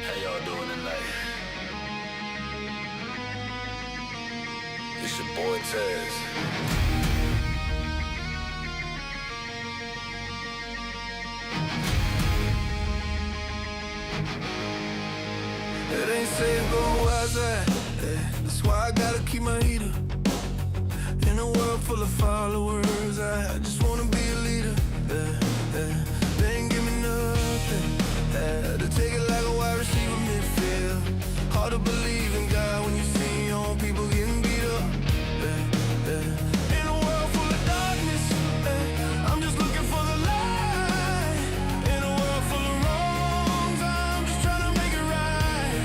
How y'all doing tonight? It's your boy Taz. It ain't safe going outside, that's why I gotta keep my heater. In a world full of followers, I just wanna be a leader. They ain't give me nothing, had to take it like a wide receiver midfield. Hard to believe in God when you see your own people getting beat up. In a world full of darkness, I'm just looking for the light. In a world full of wrongs, I'm just trying to make it right.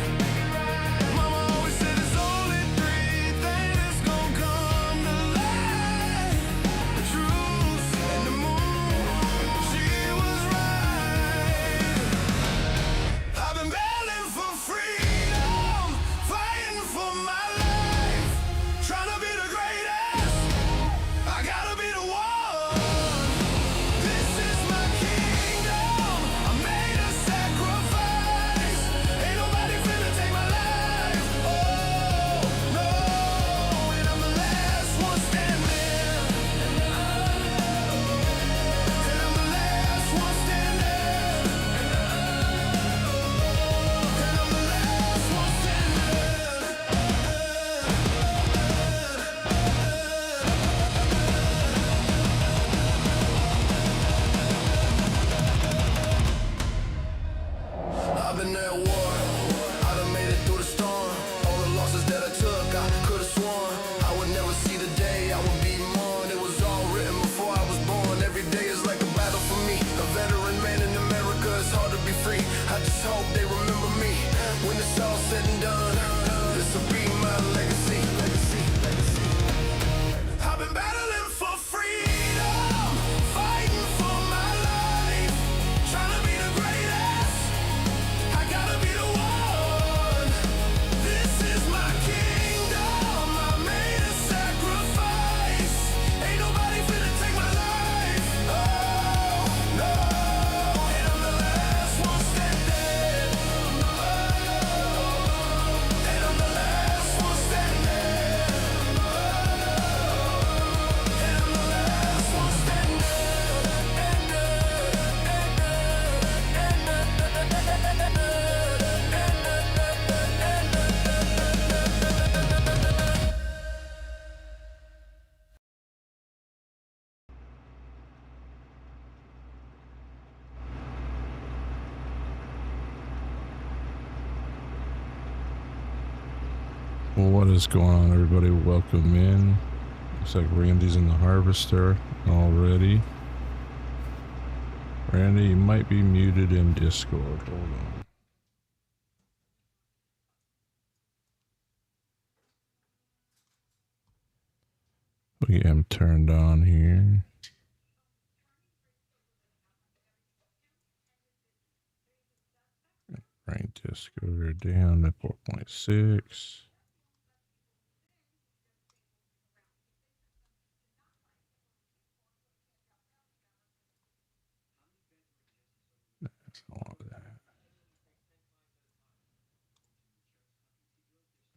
Mama always said there's only three things that's gonna come to light: the truth and the moon. She was right. I've been battling for freedom, fighting for my life, trying to be the greatest. I gotta be the one. This is my kingdom. I made a sacrifice. Ain't nobody finna take my life. Oh no, and I'm the last one standing. And I'm the last one standing. And I'm the last one I've been at war, I done made it through the storm. All the losses that I took, I could've sworn I would never see the day I would be mourned. It was all written before I was born. Every day is like a battle for me. A veteran man in America, it's hard to be free. I just hope they remember me when it's all said and done. This will be my legacy. I've been battling for freedom, fighting for my life, trying to be the greatest. I gotta be the one. This is my kingdom. I made a sacrifice. Ain't nobody finna take my life. Oh no, and I'm the last one standing. And I'm the last one standing. And I'm the last one standing. Well, what is going on, everybody? Welcome in. Looks like Randy's in the harvester already. Randy, you might be muted in Discord. Hold on. We get him turned on here. Bring Discord down to 4.6. All of that.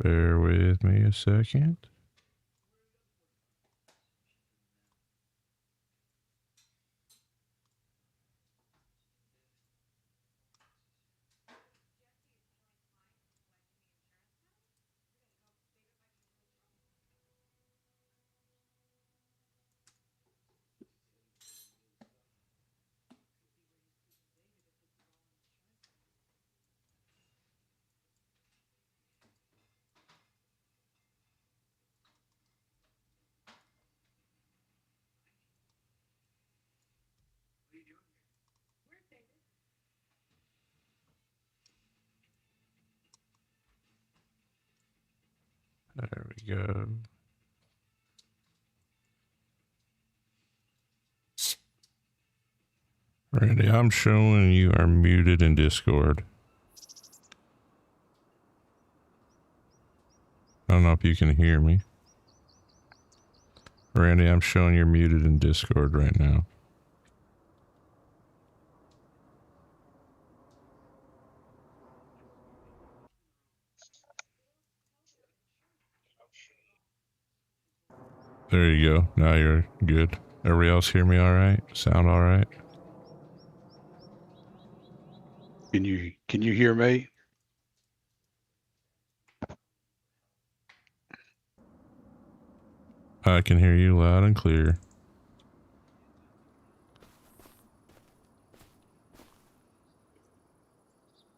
Bear with me a second. There we go. Randy, I'm showing you are muted in Discord. I don't know if you can hear me. Randy, I'm showing you're muted in Discord right now. There you go. Now you're good. Everybody else hear me all right? Sound all right? Can you hear me? I can hear you loud and clear.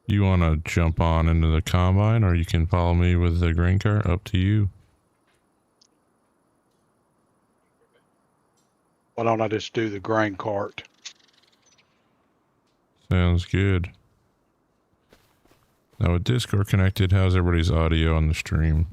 You want to jump on into the combine, or you can follow me with the grain cart? Up to you. Why don't I just do the grain cart? Sounds good. Now with Discord connected, how's everybody's audio on the stream?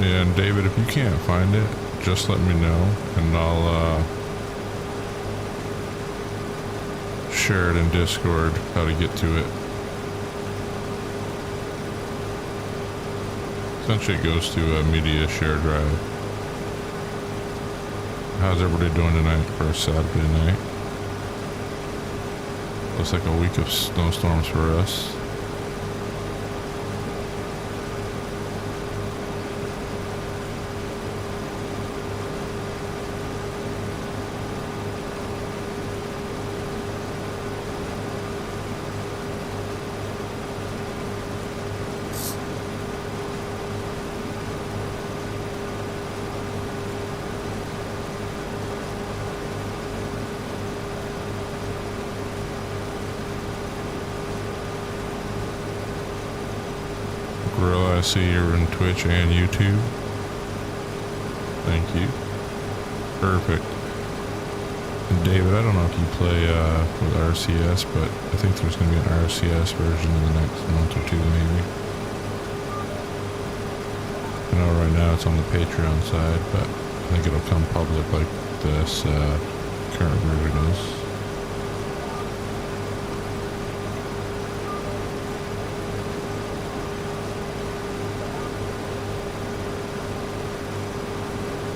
Yeah, and David, if you can't find it, just let me know, and I'll share it in Discord how to get to it. Essentially it goes to a media share drive. How's everybody doing tonight for a Saturday night? Looks like a week of snowstorms for us. I see you're on Twitch and YouTube. Thank you. Perfect. And David, I don't know if you play with RCS, but I think there's going to be an RCS version in the next month or two, maybe. I know right now it's on the Patreon side, but I think it'll come public like this current version is.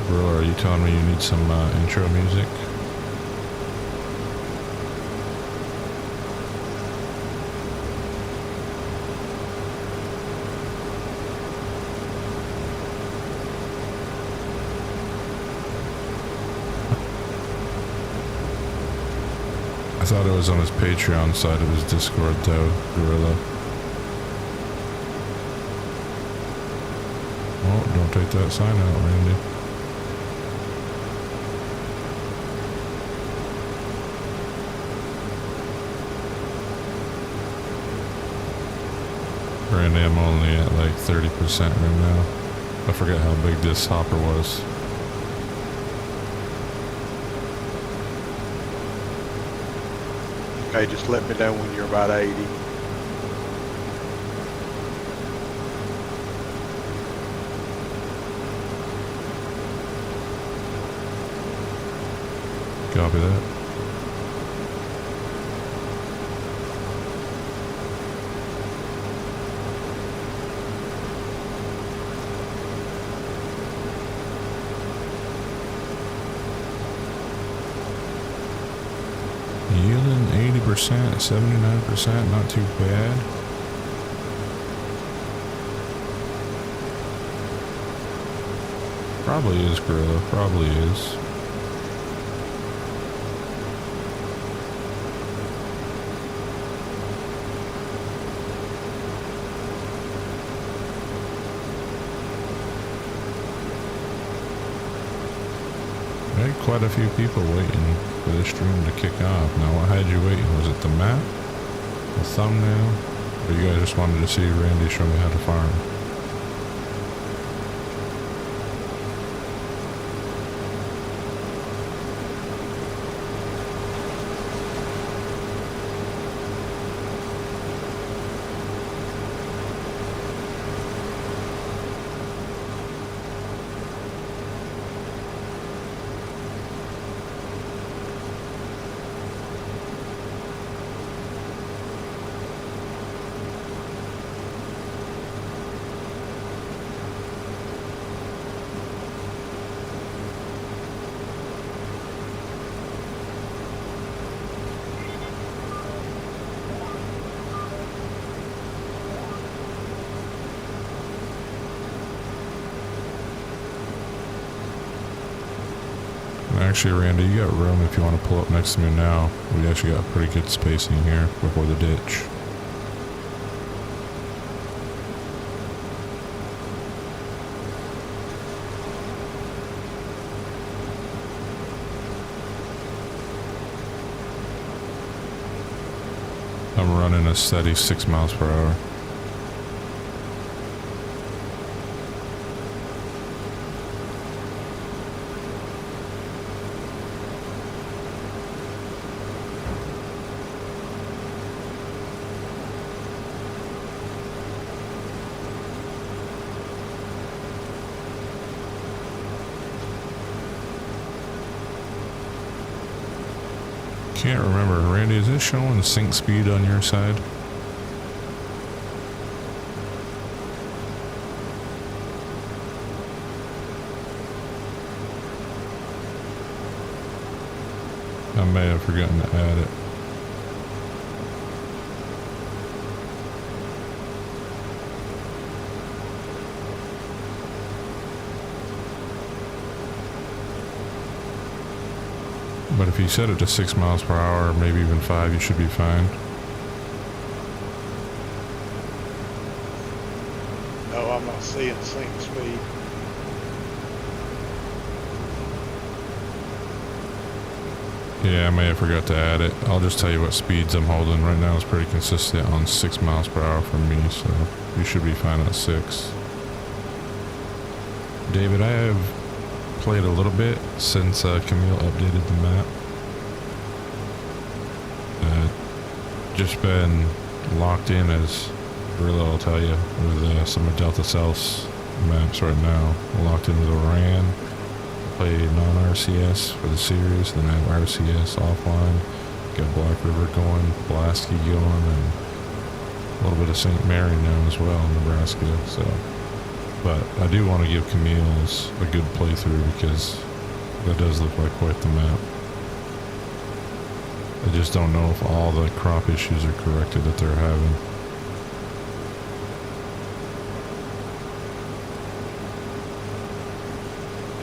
Bro, are you telling me you need some intro music? I thought it was on his Patreon side of his Discord though, Gorilla. Oh, don't take that sign out, Randy. Randy, I'm only at like 30% right now. I forgot how big this hopper was. Okay, just let me know when you're about 80. Copy that. Yielding 80%, 79%, not too bad. Probably is, Gorilla, probably is. We had quite a few people waiting for this stream to kick off. Now, what had you waiting? Was it the map? The thumbnail? Or you guys just wanted to see Randy show me how to farm? Actually, Randy, you got room if you want to pull up next to me now. We actually got pretty good spacing here before the ditch. I'm running a steady 6 miles per hour. Can't remember. Randy, is this showing the sync speed on your side? I may have forgotten to add it. But if you set it to 6 miles per hour, or maybe even 5, you should be fine. No, I'm not seeing sync speed. Yeah, I may have forgot to add it. I'll just tell you what speeds I'm holding. Right now it's pretty consistent on 6 miles per hour for me, so you should be fine at 6. David, I have played a little bit since Camille updated the map. Just been locked in, as Gorilla will tell you, with some of Delta South's maps right now. I'm locked in with Oran. Play non-RCS for the series, then I have RCS offline. Got Black River going, Pulaski going, and a little bit of St. Mary now as well in Nebraska. So, but I do want to give Camille's a good playthrough because that does look like quite the map. I just don't know if all the crop issues are corrected that they're having.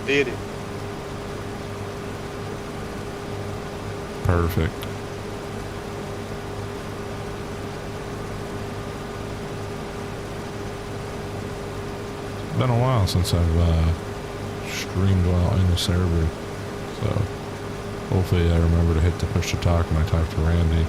Did it. Perfect. It's been a while since I've streamed while in the server, so hopefully I remember to hit the push to talk when I talk to Randy.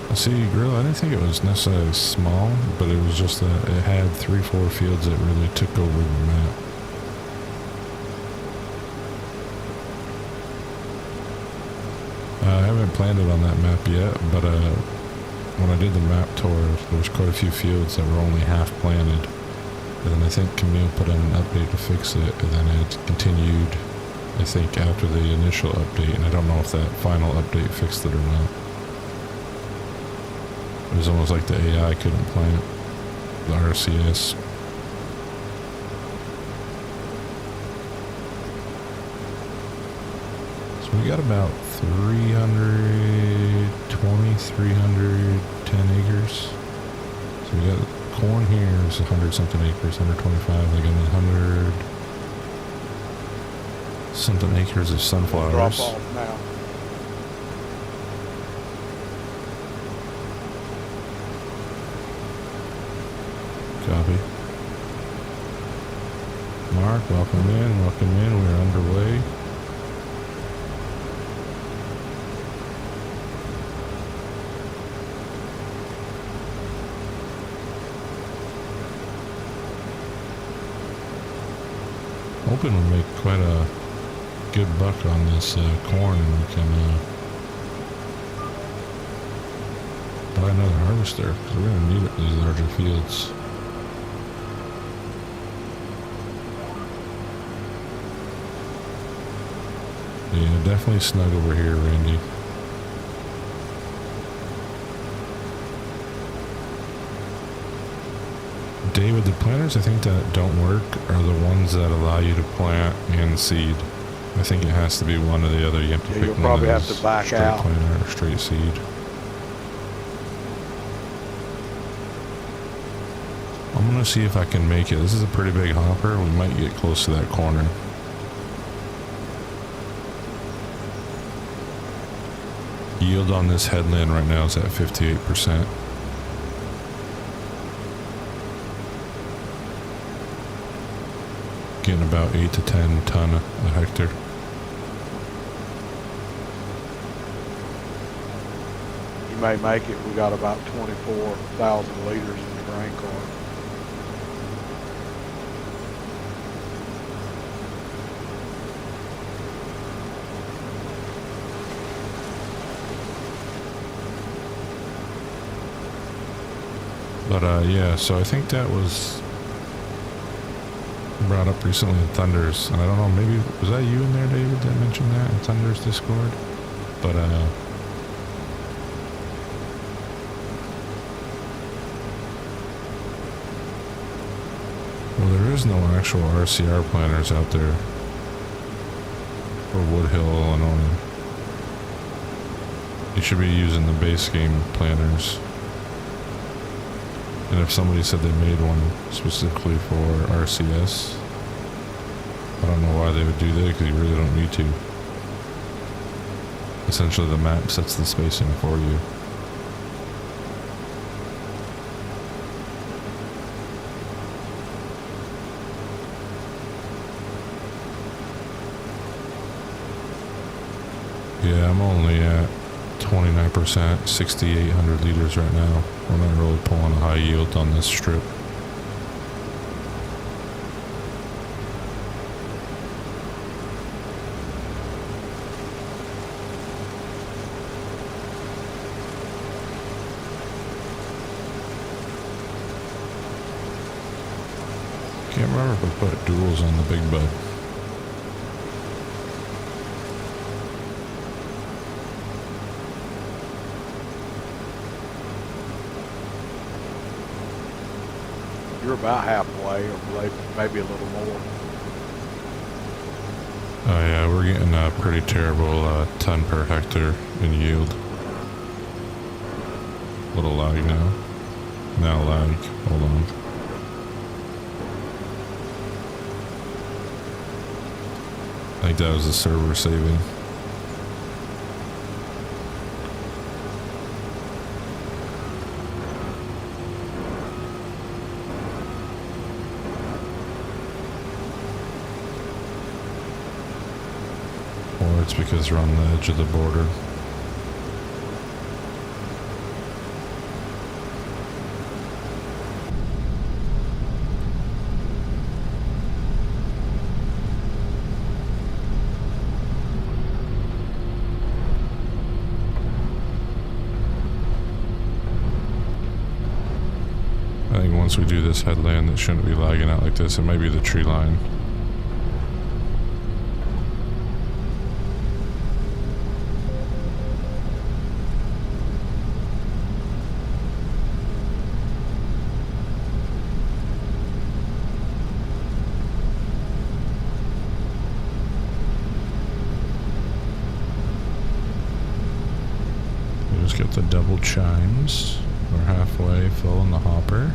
I see, Grill, I didn't think it was necessarily small, but it was just that it had 3-4 fields that really took over the map. I haven't planted on that map yet, but when I did the map tour, there was quite a few fields that were only half planted. And then I think Camille put out an update to fix it, and then it continued, I think, after the initial update, and I don't know if that final update fixed it or not. It was almost like the AI couldn't plant the RCS. So we got about 310 acres. So we got corn here is 100 something acres, 125, like 100 something acres of sunflowers. Drop off now. Copy. Mark, welcome in, we're underway. Hoping we'll make quite a good buck on this corn, and we can buy another harvester, because we're going to need it for these larger fields. Yeah, definitely snug over here, Randy. David, the planters I think that don't work are the ones that allow you to plant and seed. I think it has to be one or the other. You have to pick You'll one probably of have those to back straight out. planter or straight seed. I'm gonna see if I can make it. This is a pretty big hopper. We might get close to that corner. Yield on this headland right now is at 58%. Getting about 8 to 10 ton a hectare. You may make it. We got about 24,000 liters in the grain cart. But yeah, so I think that was brought up recently in Thunder's, and I don't know, maybe was that you in there, David, that mentioned that in Thunder's Discord? But well, there is no actual RCR planters out there for Woodhill, Illinois. You should be using the base game planters. And if somebody said they made one specifically for RCS, I don't know why they would do that, because you really don't need to. Essentially, the map sets the spacing for you. Yeah, I'm only at 29%, 6,800 liters right now. We're not really pulling a high yield on this strip. Can't remember if we put duals on the big bud. You're about halfway, or maybe a little more. Oh yeah, we're getting a pretty terrible ton per hectare in yield. Little lag now. Now lag. Hold on. I think that was the server saving. Or it's because we're on the edge of the border. I think once we do this headland, it shouldn't be lagging out like this. It might be the tree line. We just get the double chimes. We're halfway full in the hopper.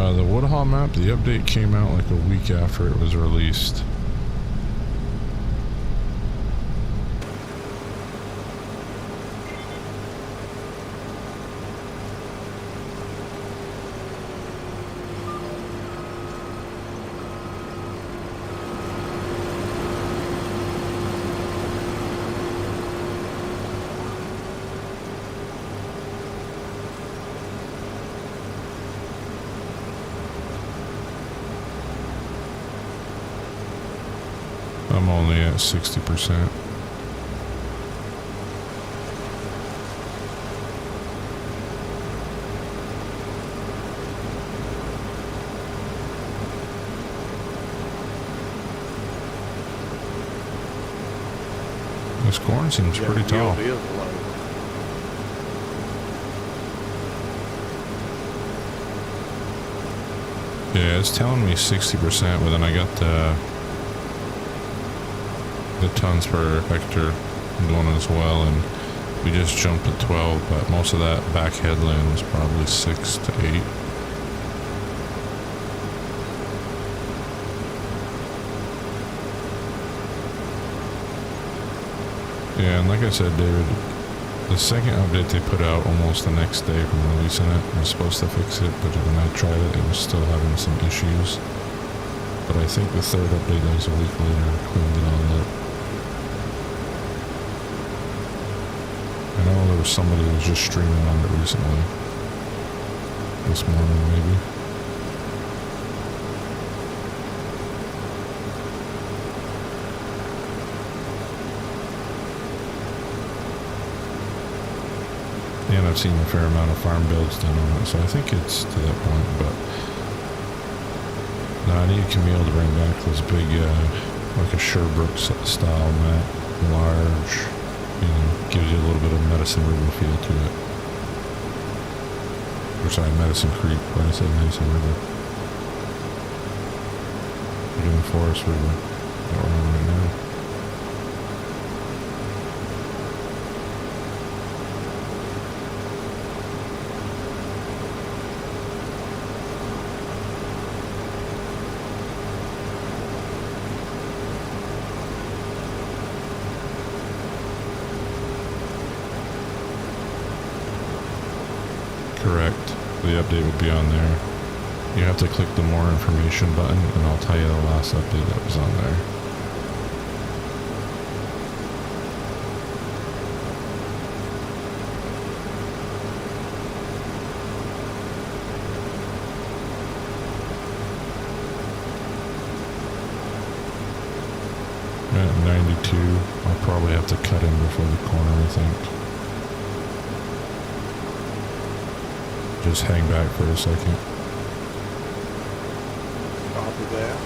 The Woodhall map, the update came out like a week after it was released. I'm only at 60%. This corn seems pretty tall. Yield is low. Yeah, it's telling me 60%, but then I got the the tons per hectare going as well, and we just jumped to 12, but most of that back headland was probably 6 to 8. Yeah, and like I said, David, the second update they put out almost the next day from releasing it was supposed to fix it, but when I tried it, it was still having some issues. But I think the third update that was a week later cleaned it all up. I know there was somebody who was just streaming on it recently. This morning, maybe. And I've seen a fair amount of farm builds done on it, so I think it's to that point, but no, I need Camille to bring back this big, like a Sherbrooke style map, large, you know, gives you a little bit of Medicine River feel to it. Or sorry, Medicine Creek, why did I say Medicine River? You're in the Forest River that we're on right now. Correct. The update would be on there. You have to click the more information button and I'll tell you the last update that was on there. At 92, I'll probably have to cut in before the corner, I think. Just hang back for a second. Copy that.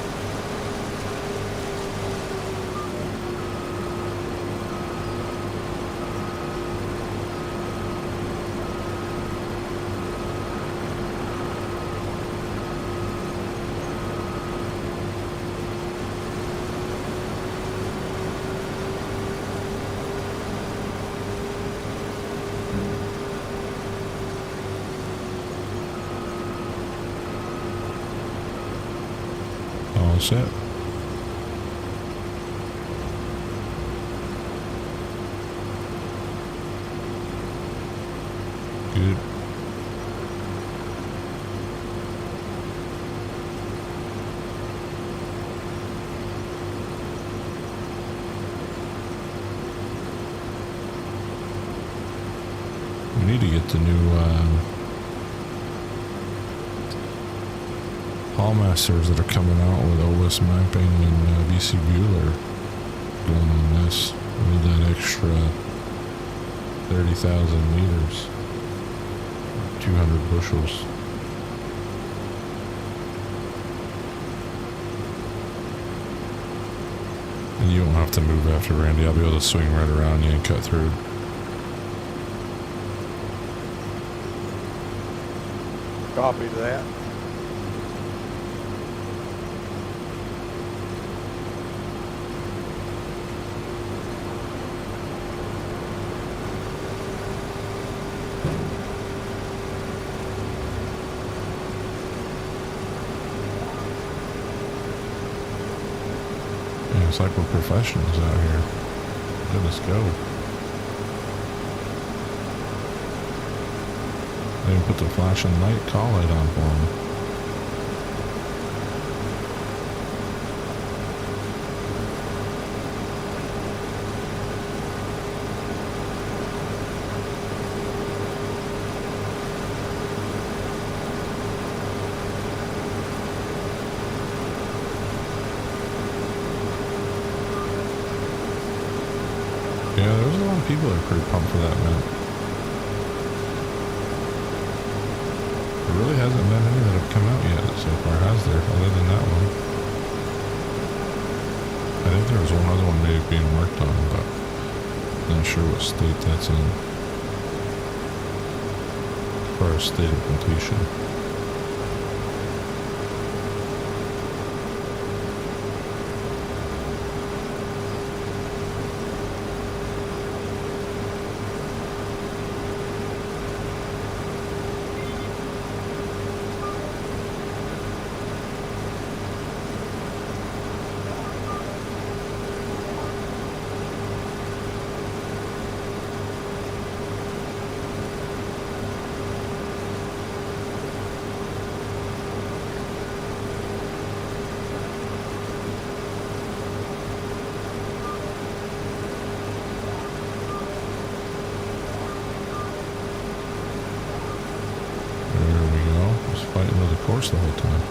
All set. Good. We need to get the new Hall Masters that are coming out with OS mapping and BC Bueller going on this. We need that extra 30,000 liters, 200 bushels. And you won't have to move after Randy. I'll be able to swing right around you and cut through. Copy that. Yeah, it's like we're professionals out here. Goodness go. They even put the flashing light call light on for me. Yeah, there's a lot of people that are pretty pumped for that map. There really hasn't been any that have come out yet so far, has there? Other than that one. I think there was one other one maybe being worked on, but not sure what state that's in. As far as state of completion. fighting with the course the whole time.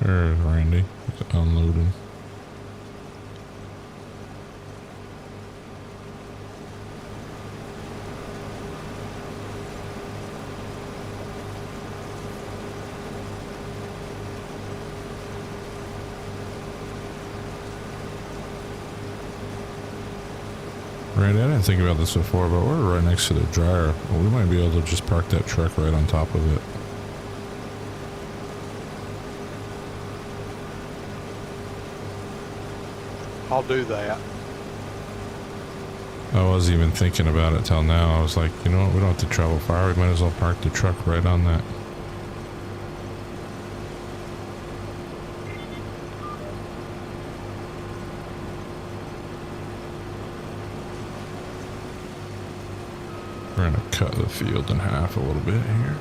There's Randy. He's unloading. Randy, I didn't think about this before, but we're right next to the dryer. Well, we might be able to just park that truck right on top of it. I'll do that. I wasn't even thinking about it till now. I was like, you know what, we don't have to travel far. We might as well park the truck right on that. We're gonna cut the field in half a little bit here.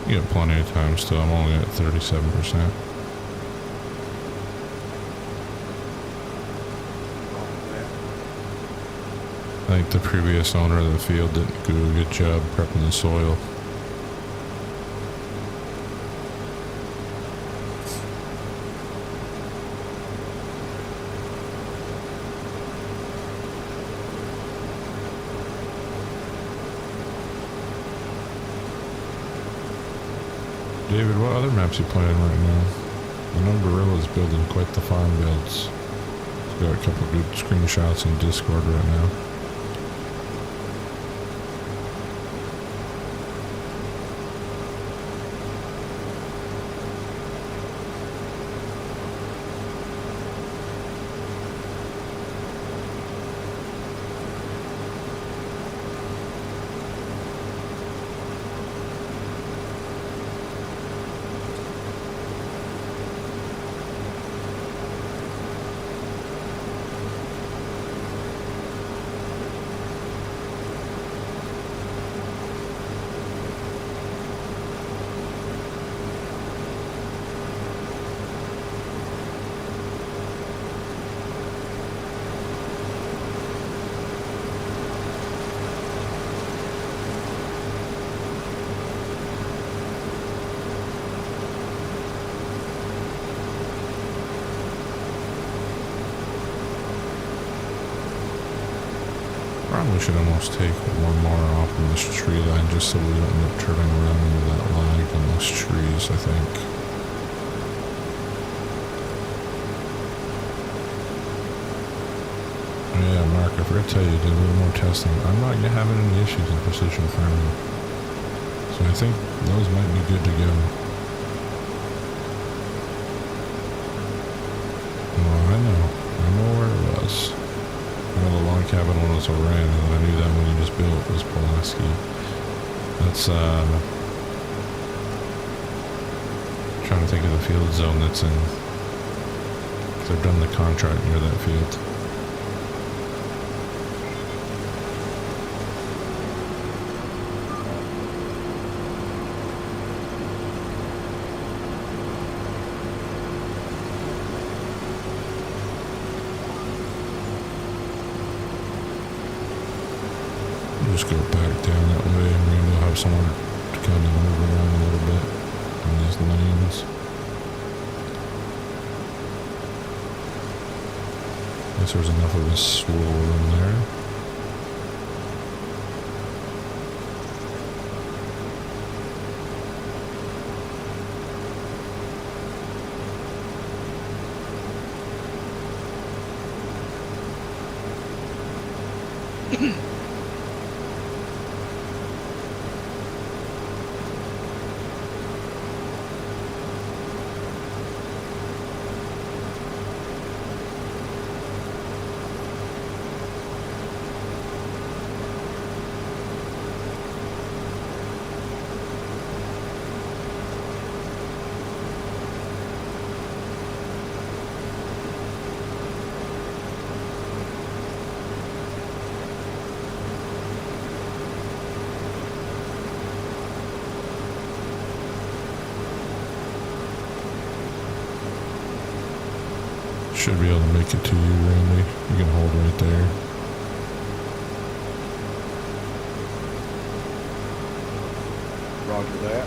You got plenty of time still. I'm only at 37%. I think the previous owner of the field didn't do a good job prepping the soil. David, what other maps you playing right now? I know Gorilla's building quite the farm builds. He's got a couple good screenshots in Discord right now. Probably should almost take one more off in this tree line just so we don't end up turning around into that lag on those trees, I think. Yeah, Mark, I forgot to tell you, did a little more testing. I'm not having any issues in precision farming. So I think those might be good to go. Well, I know where it was. I know the log cabin one was Oran, and I knew that one you just built was Pulaski. That's, trying to think of the field zone that's in. They've done the contract near that field. Just go back down that way and maybe we'll have somewhere to kind of move around a little bit in these lanes. Guess there's enough of a swirl room there. Should be able to make it to you, Randy. You can hold right there. Roger that.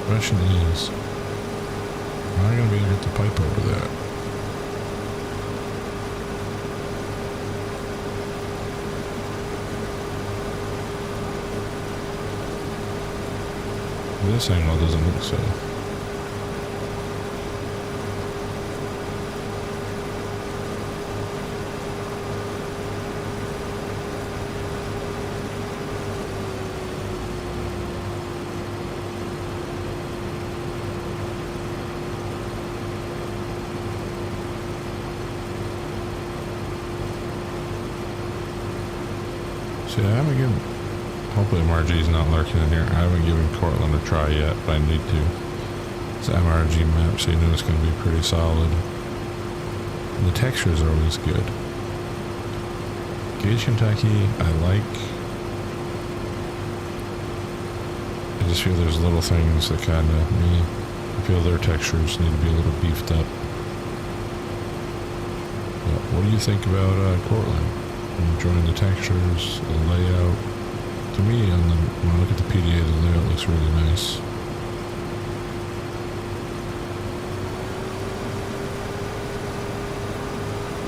Question is, am I going to be able to get the pipe over that? This angle doesn't look so. See, I haven't given... Hopefully MRG's not lurking in here. I haven't given Cortland a try yet, but I need to. It's an MRG map, so you know it's going to be pretty solid. And the textures are always good. Gage Kentucky, I like. I just feel there's little things that kind of, I feel their textures need to be a little beefed up. But what do you think about Cortland? Enjoying the textures, the layout? To me, when I look at the PDA, the layout looks really nice.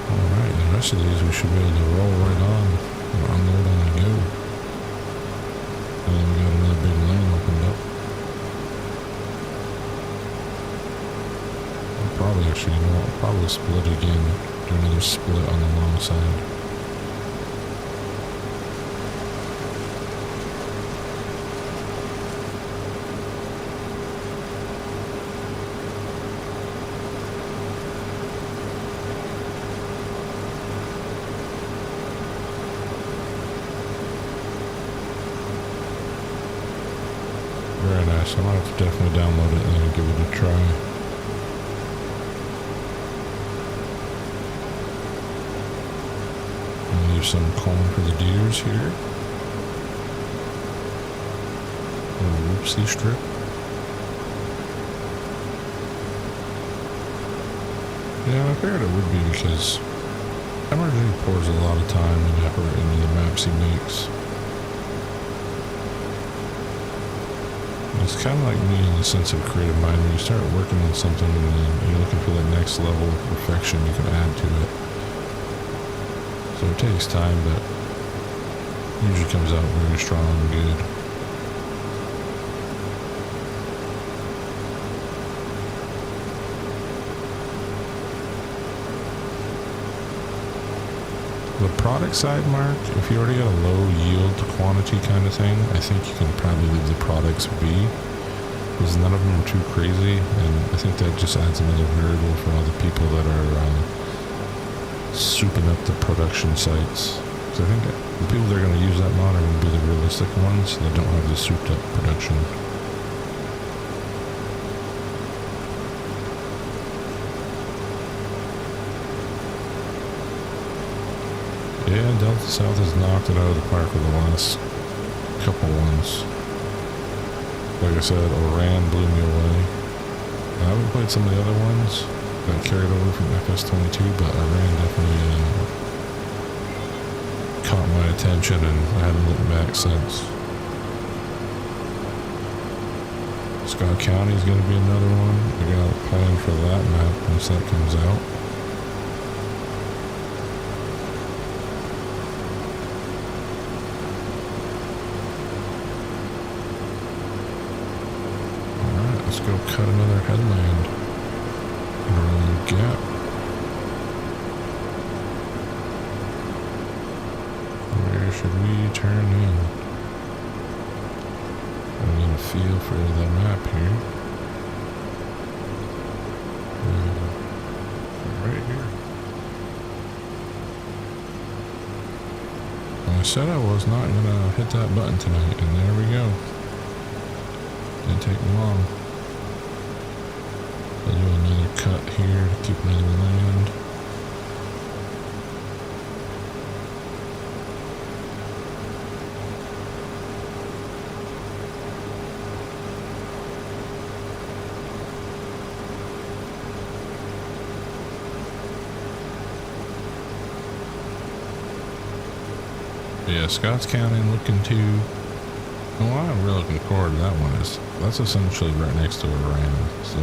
Alright, the rest of these we should be able to roll right on or unload on the go. And then we got another big lane opened up. I'll probably actually, you know what, I'll probably split again, do another split on the long side. Very nice. I might have to definitely download it and then give it a try. And leave some corn for the deers here. A little whoopsie strip. Yeah, I figured it would be because MRG pours a lot of time and effort into the maps he makes. It's kind of like me in the sense of creative mind. When you start working on something and then you're looking for that next level of perfection you can add to it. So it takes time, but usually comes out very strong and good. The product side, Mark, if you already got a low yield quantity kind of thing, I think you can probably leave the products be, because none of them are too crazy, and I think that just adds another variable for all the people that are souping up the production sites. So I think the people that are going to use that mod are going to be the realistic ones that don't have the souped up production. Yeah, Delta South has knocked it out of the park with the last couple ones. Like I said, Oran blew me away. I haven't played some of the other ones that carried over from FS25, but Oran definitely caught my attention and I haven't looked back since. Scott County is going to be another one. I got a plan for that map once that comes out. Let's go cut another headland in a really good gap. Where should we turn in? I'm getting a feel for the map here. Right here. Well, I said I was not going to hit that button tonight, and there we go. Didn't take me long. I'll do another cut here to keep another land. Yeah, Scotts County looking to. Well, I'm really looking forward to that one. That's essentially right next to Iran. So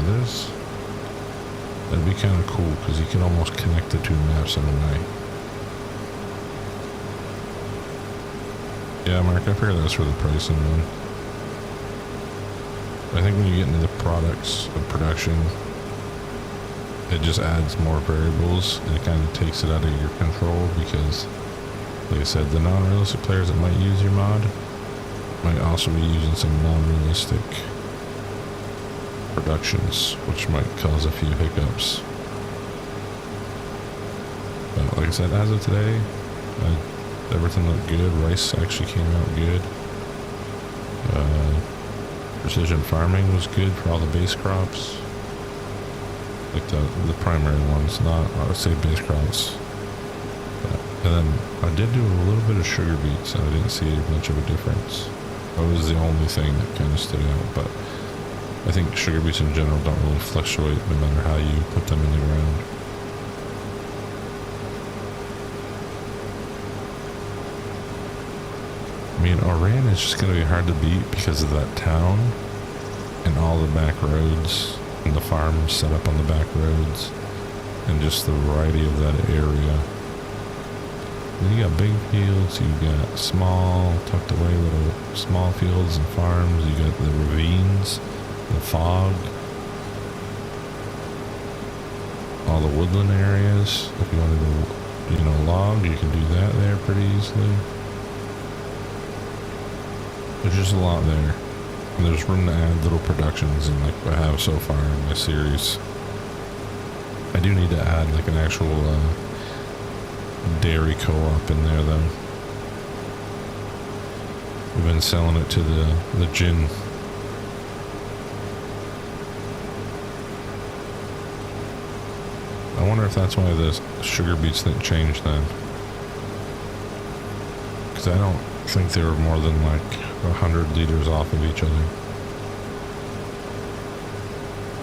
that'd be kind of cool because you can almost connect the two maps in a way. Yeah, Mark, I figured that's where the pricing went. I think when you get into the products of production, it just adds more variables and it kind of takes it out of your control because, like I said, the non-realistic players that might use your mod might also be using some non-realistic productions, which might cause a few hiccups. But like I said, as of today, everything looked good. Rice actually came out good. Precision farming was good for all the base crops, like the primary ones, not I would say base crops. And then I did do a little bit of sugar beets, and I didn't see much of a difference. That was the only thing that kind of stood out. But I think sugar beets in general don't really fluctuate no matter how you put them in the ground. I mean, Oran is just going to be hard to beat because of that town and all the back roads and the farms set up on the back roads and just the variety of that area. Then you got big fields, you got small, tucked away little small fields and farms, you got the ravines, the fog, all the woodland areas. If you wanted to, log, you can do that there pretty easily. There's just a lot there. And there's room to add little productions, and like I have so far in my series. I do need to add like an actual dairy co-op in there though. We've been selling it to the gin. I wonder if that's why the sugar beets didn't change then. Because I don't think they were more than like 100 liters off of each other.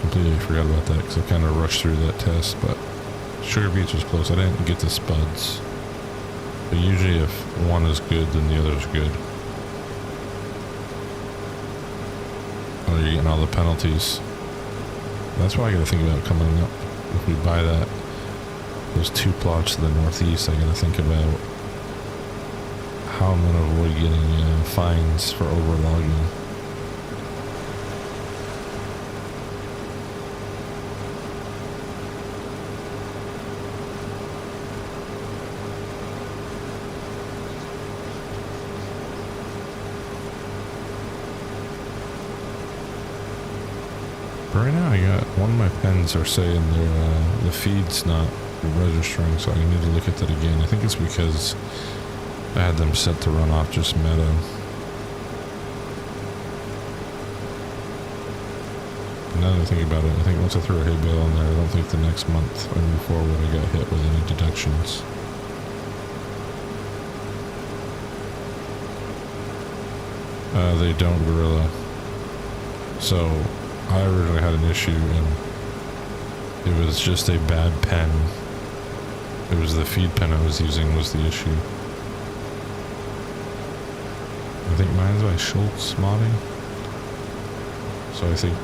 Completely forgot about that because I kind of rushed through that test, but sugar beets was close. I didn't get the spuds. But usually if one is good, then the other is good. Oh, you're getting all the penalties. That's why I gotta think about coming up. If we buy those 2 plots to the northeast, I gotta think about how I'm going to avoid getting fines for overlogging. But right now I got one of my pens are saying the feed's not registering, so I need to look at that again. I think it's because I had them set to run off just meadow. Now that I think about it, I think once I threw a hay bale on there, I don't think the next month I move forward I got hit with any deductions. They don't, Gorilla. So I originally had an issue and it was just a bad pen. It was the feed pen I was using was the issue. I think mine's by Schultz modding. So I think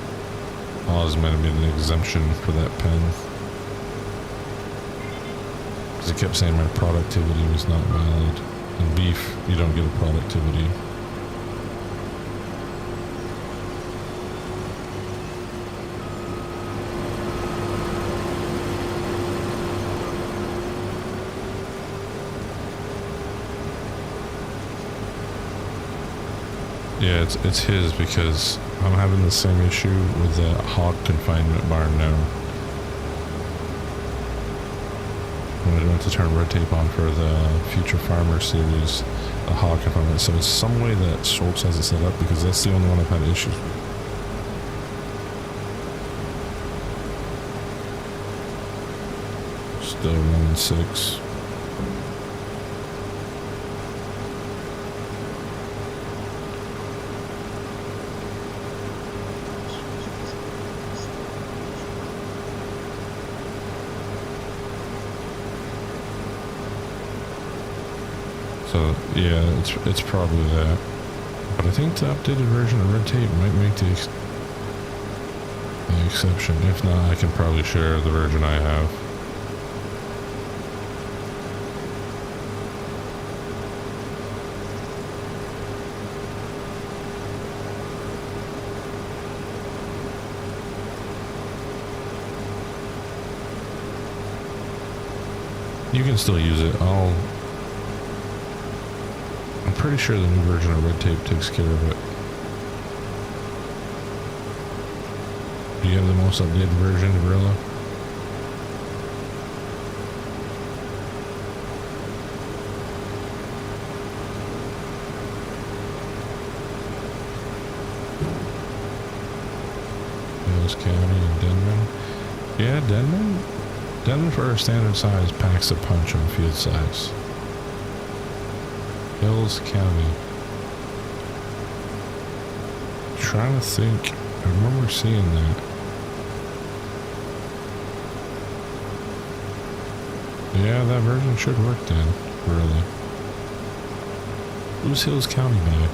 Oz might have made an exemption for that pen. Because it kept saying my productivity was not valid. In beef, you don't get a productivity. Yeah, it's his because I'm having the same issue with the hog confinement barn now. When I went to turn red tape on for the Future Farmer series, the hog confinement. So it's some way that Schultz has it set up because that's the only one I've had issues with. Still running 6. So yeah, it's probably that. But I think the updated version of red tape might make the exception. If not, I can probably share the version I have. You can still use it. I'm pretty sure the new version of red tape takes care of it. Do you have the most updated version, Gorilla? Hills County and Denman. Yeah, Denman. Denman for a standard size packs a punch on field size. Hills County. Trying to think. I remember seeing that. Yeah, that version should work then, really. Who's Hills County by?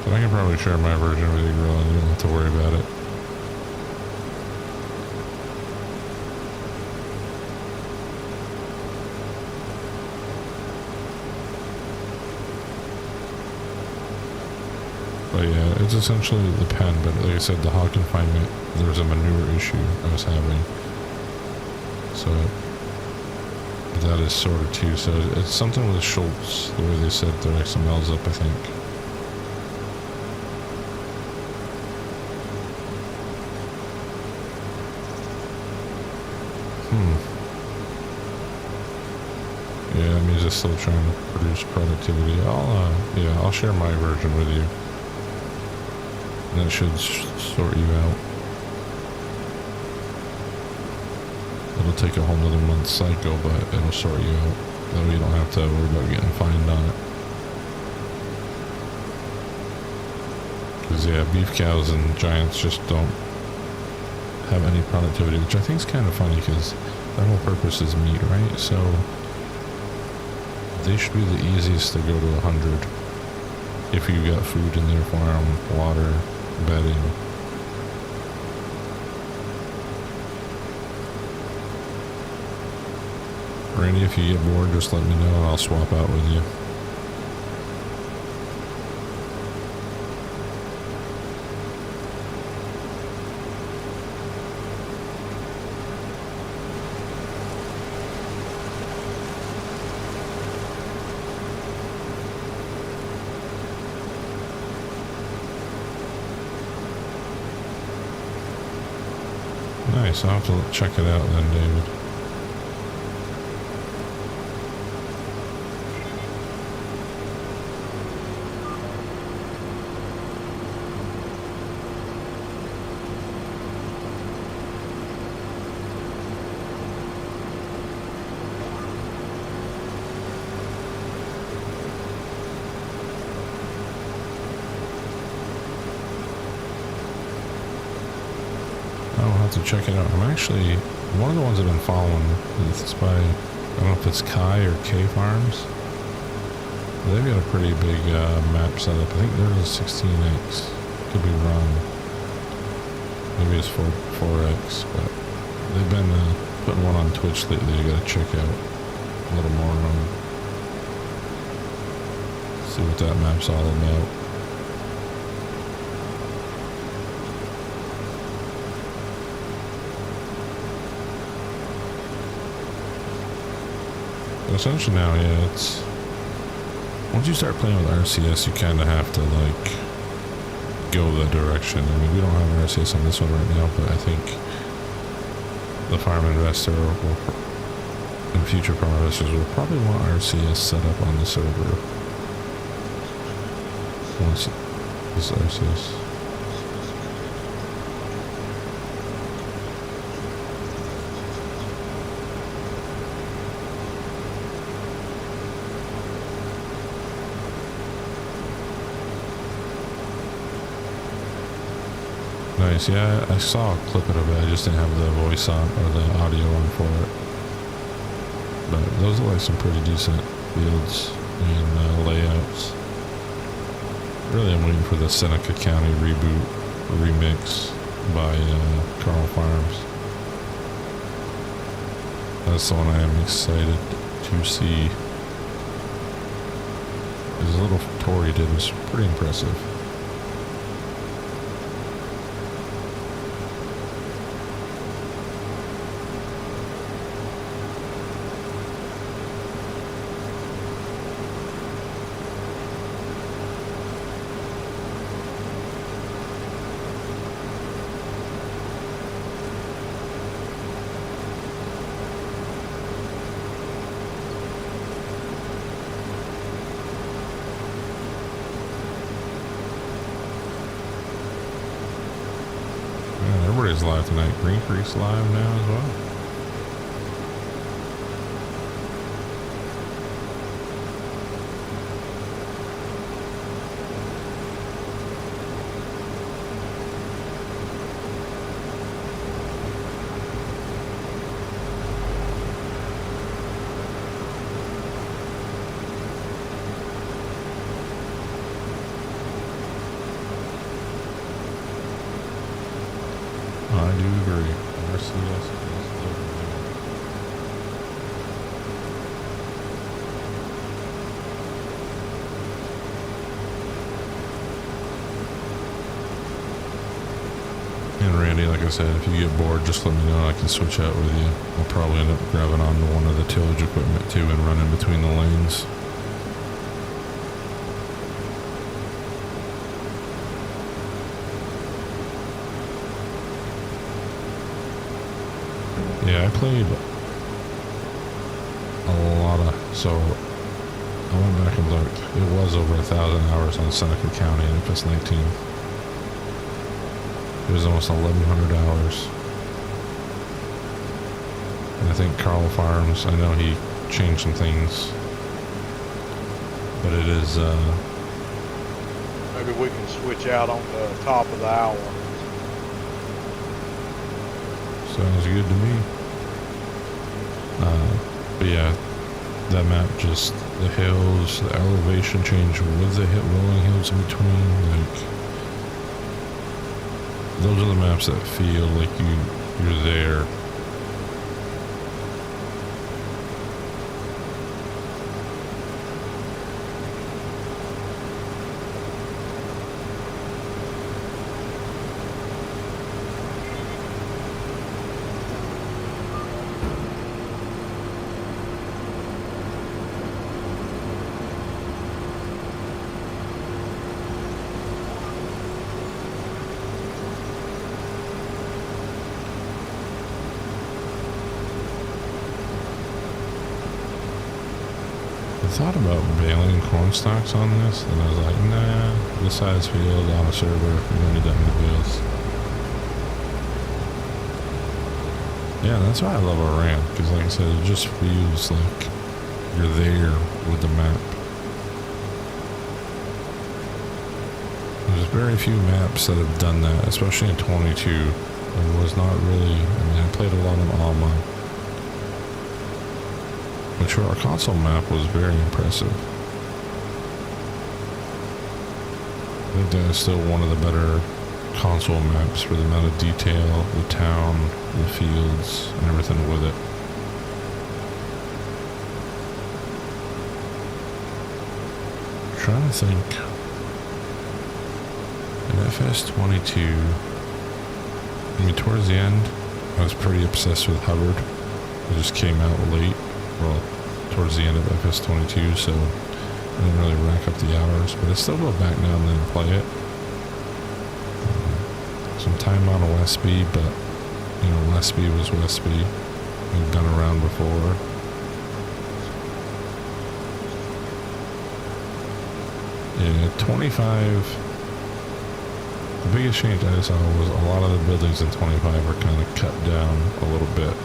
But I can probably share my version with you, Gorilla. You don't have to worry about it. But yeah, it's essentially the pen, but like I said, the hog confinement, there was a manure issue I was having. So that is sorted too. So it's something with Schultz, the way they said their XML's up, I think. Yeah, I mean, just still trying to produce productivity. I'll share my version with you. And that should sort you out. It'll take a whole nother month's cycle, but it'll sort you out. That way you don't have to worry about getting fined on it. Because yeah, beef cows and giants just don't have any productivity, which I think is kind of funny because their whole purpose is meat, right? So they should be the easiest to go to 100 if you got food in their farm, water, bedding. Randy, if you get bored, just let me know and I'll swap out with you. Nice, I'll have to check it out then, David. To check it out. I'm actually one of the ones that I'm following. It's by, I don't know if it's Kai or K Farms. They've got a pretty big map set up. I think they're the 16x. Could be wrong. Maybe it's 4x, but they've been putting one on Twitch lately. You gotta check out a little more on them. See what that map's all about. Essentially now, yeah, it's once you start playing with RCS, you kind of have to like go that direction. I mean, we don't have RCS on this one right now, but I think the farm investor and future farm investors will probably want RCS set up on the server once this RCS. Nice, yeah, I saw a clip of it, I just didn't have the voice on, or the audio on for it. But those look like some pretty decent fields and layouts. Really, I'm waiting for the Seneca County reboot remix by Carl Farms. That's the one I am excited to see. His little tour he did was pretty impressive. Everybody's live tonight. Green Creek's live now as well. I do agree. RCS is overrated. And Randy, like I said, if you get bored, just let me know. I can switch out with you. I'll probably end up grabbing onto one of the tillage equipment too and running between the lanes. Yeah, I played a lot of, so I went back and looked. It was over 1,000 hours on Seneca County in FS19. It was almost 1,100 hours. And I think Carl Farms, I know he changed some things, but it is, Maybe we can switch out on the top of the hour. sounds good to me. But yeah, that map, just the hills, the elevation change with the rolling hills in between, like, those are the maps that feel like you're there. I thought about baling corn stalks on this, and I was like, nah, this size field on a server, we don't need that many bales. Yeah, that's why I love Iran, because like I said, it just feels like you're there with the map. There's very few maps that have done that, especially in 22. It was not really, I mean, I played a lot of Alma, which our console map was very impressive. I think that is still one of the better console maps for the amount of detail, the town, the fields, and everything with it. I'm trying to think. In FS22, I mean, towards the end, I was pretty obsessed with Hubbard. It just came out late. Well, towards the end of FS22, so I didn't really rack up the hours, but I still go back now and then and play it. Some time on a Westby, but, you know, Westby was Westby. We've been around before. Yeah, 25, the biggest change I saw was a lot of the buildings in 25 were kind of cut down a little bit.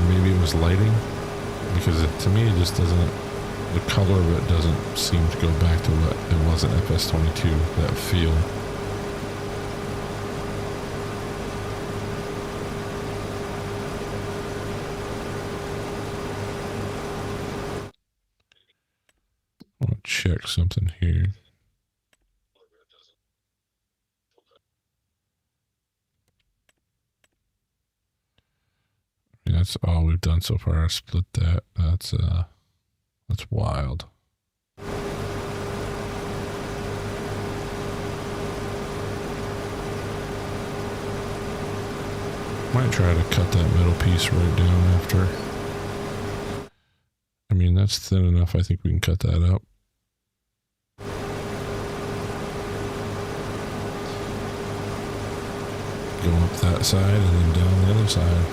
Maybe it was lighting, because to me it just doesn't, the color of it doesn't seem to go back to what it was in FS22, that feel. check something here. That's all we've done so far. I split that. That's wild. Might try to cut that middle piece right down after. I mean, that's thin enough. I think we can cut that up. Go up that side and then down the other side.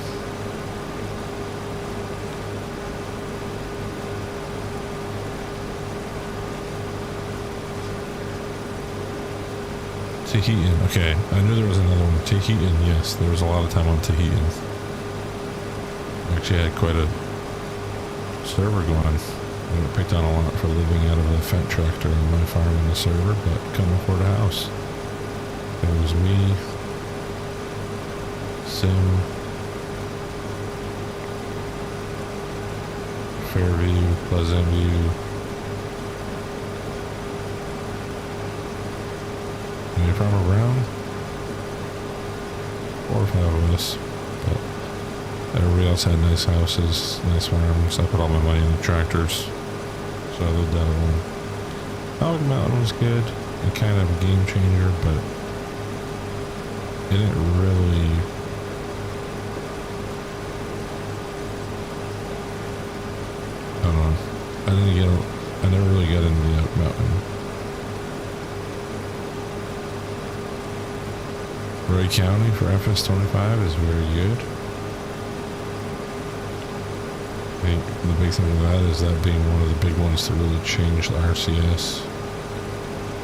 Tahitian, okay. I knew there was another one. Tahitian, yes. There was a lot of time on Tahitian. Actually had quite a server going. I got picked on a lot for living out of a Fendt tractor on my farm in the server, but couldn't afford a house. It was me, Sim, Fairview, Pleasant View. Maybe Farmer Brown? 4 or 5 of us. But everybody else had nice houses, nice farms. I put all my money in the tractors. So I lived out of one. Dog Mountain was good and kind of a game changer, but it didn't really. I don't know. I never really got into the Elk Mountain. Ray County for FS25 is very good. I think the big thing with that is that being one of the big ones to really change the RCS.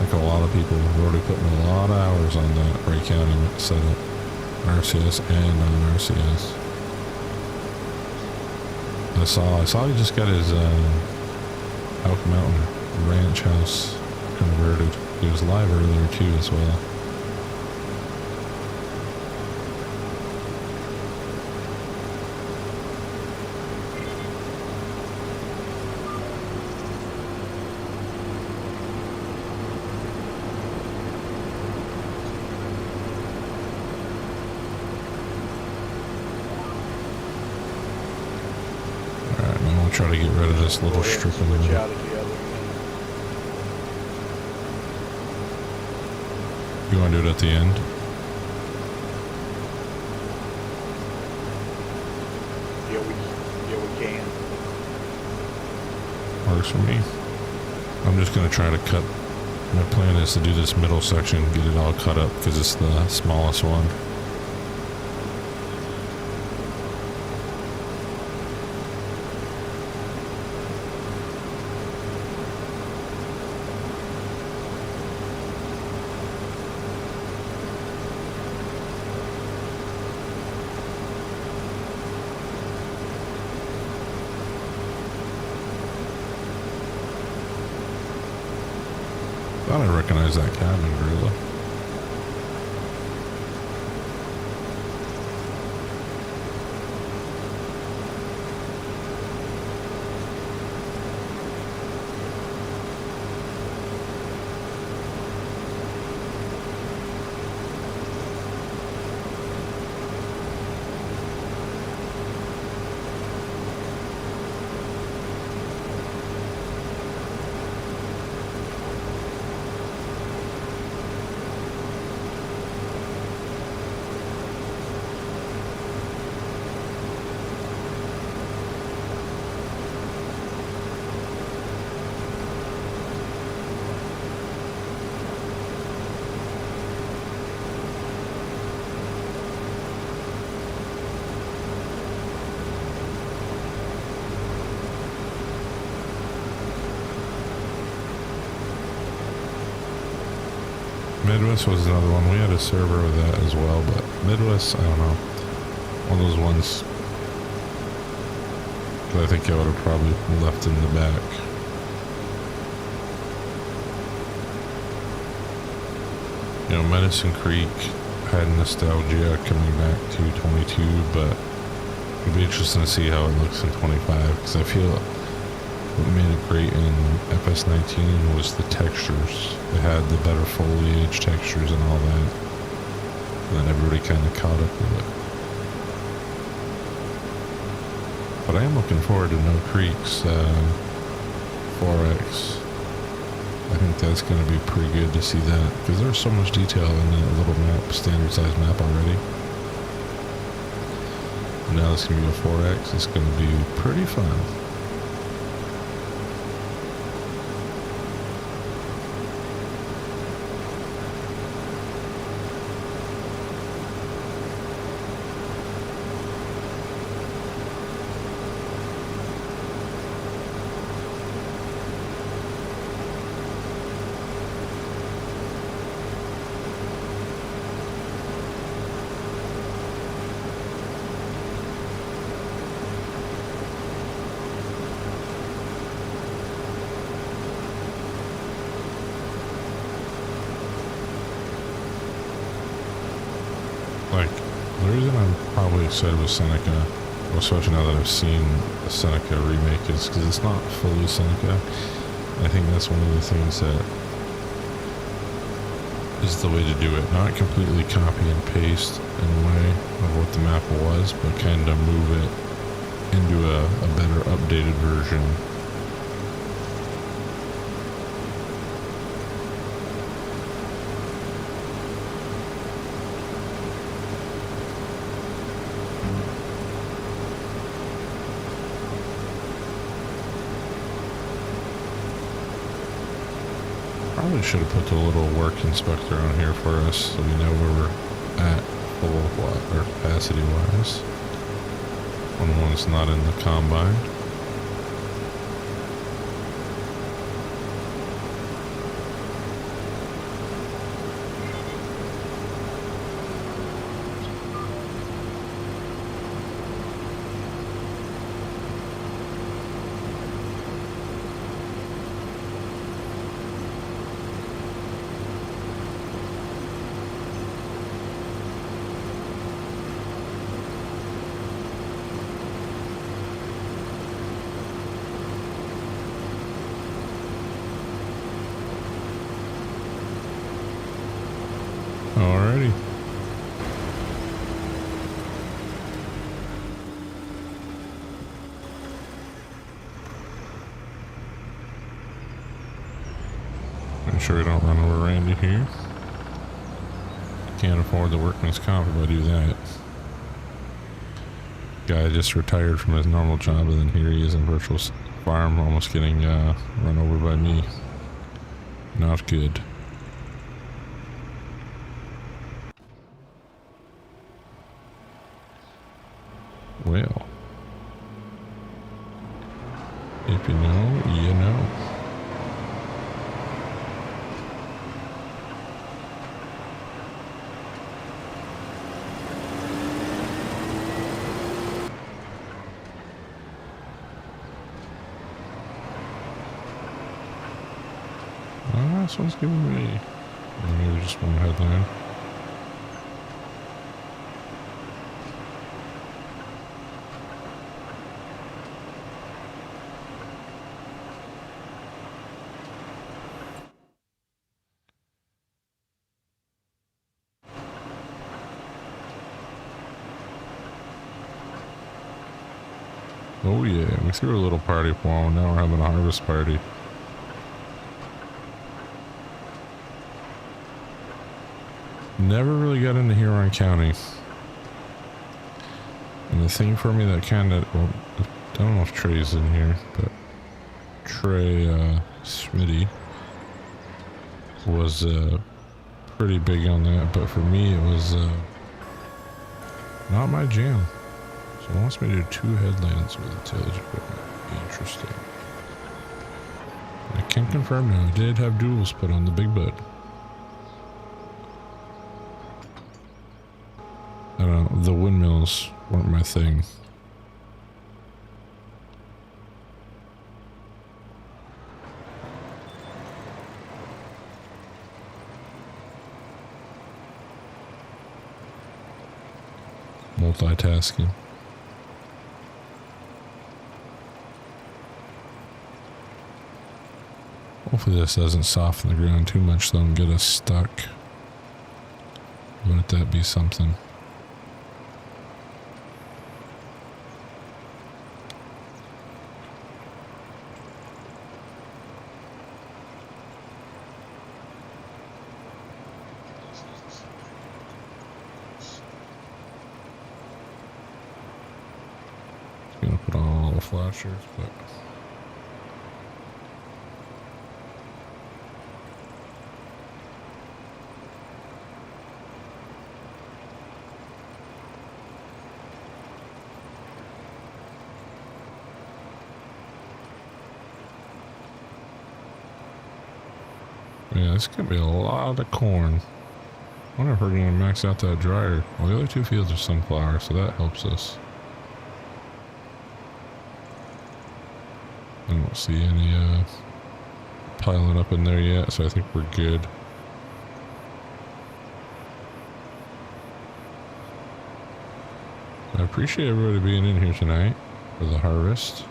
Like a lot of people have already put in a lot of hours on that Ray County setup. RCS and non-RCS. I saw he just got his Elk Mountain ranch house converted. He was live earlier too as well. Try to get rid of this little strip in the middle. You want to do it at the end? Yeah, we can. Works for me. I'm just going to try to cut. My plan is to do this middle section, get it all cut up because it's the smallest one. I thought I recognized that cabin gorilla. Midwest was another one. We had a server with that as well, but Midwest, I don't know. One of those ones that I think I would have probably left in the back. You know, Medicine Creek had nostalgia coming back to 22, but it'd be interesting to see how it looks in 25, because I feel what made it great in FS19 was the textures. It had the better foliage textures and all that. And then everybody kind of caught up with it. But I am looking forward to No Creek's 4X. I think that's going to be pretty good to see that, because there's so much detail in that little map, standard size map already. And now it's going to be a 4X. It's going to be pretty fun. Like, the reason I'm probably excited with Seneca, especially now that I've seen the Seneca remake, is because it's not fully Seneca. I think that's one of the things that is the way to do it. Not completely copy and paste in a way of what the map was, but kind of move it into a better updated version. Probably should have put the little work inspector on here for us so we know where we're at full or capacity wise when one's not in the combine. Alrighty. Make sure we don't run over Randy here. Can't afford the workman's comp if I do that. Guy just retired from his normal job, and then here he is in virtual farm, almost getting run over by me. Not good. Well, if you know, you know. This one's giving me maybe just one headline. Oh yeah, we threw a little party for him. Now we're having a harvest party. Never really got into Huron County. And the thing for me that kind of, well, I don't know if Trey's in here, but Trey Smitty was pretty big on that. But for me, it was not my jam. So it wants me to do 2 headlands with the tillage equipment. Interesting. I can confirm now, I did have duals put on the big bud. I don't know, the windmills weren't my thing. Multitasking. Hopefully this doesn't soften the ground too much though and get us stuck. Wouldn't that be something? Gonna put on all the flashers, but yeah, this could be a lot of corn. I wonder if we're gonna max out that dryer. Well, the other two fields are sunflower, so that helps us. I don't see any piling up in there yet, so I think we're good. I appreciate everybody being in here tonight for the harvest.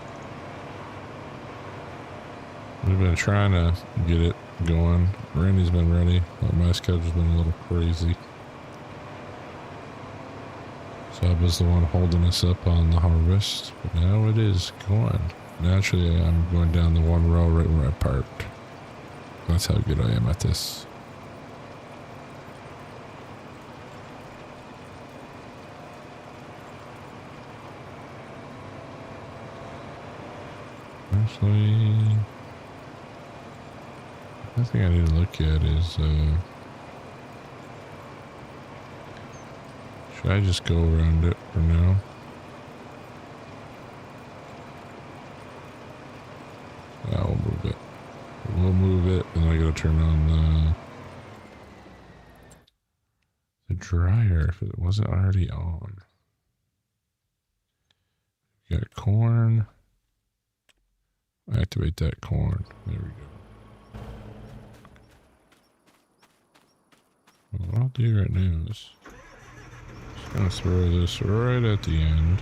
We've been trying to get it going. Randy's been ready, but my schedule's been a little crazy. So I was the one holding us up on the harvest, but now it is going. Naturally, I'm going down the one row right where I parked. That's how good I am at this. Actually, the thing I need to look at is, should I just go around it for now? Yeah, we'll move it. We'll move it, and I gotta turn on the dryer if it wasn't already on. We got corn. Activate that corn. There we go. Well, what I'll do right now is just gonna throw this right at the end.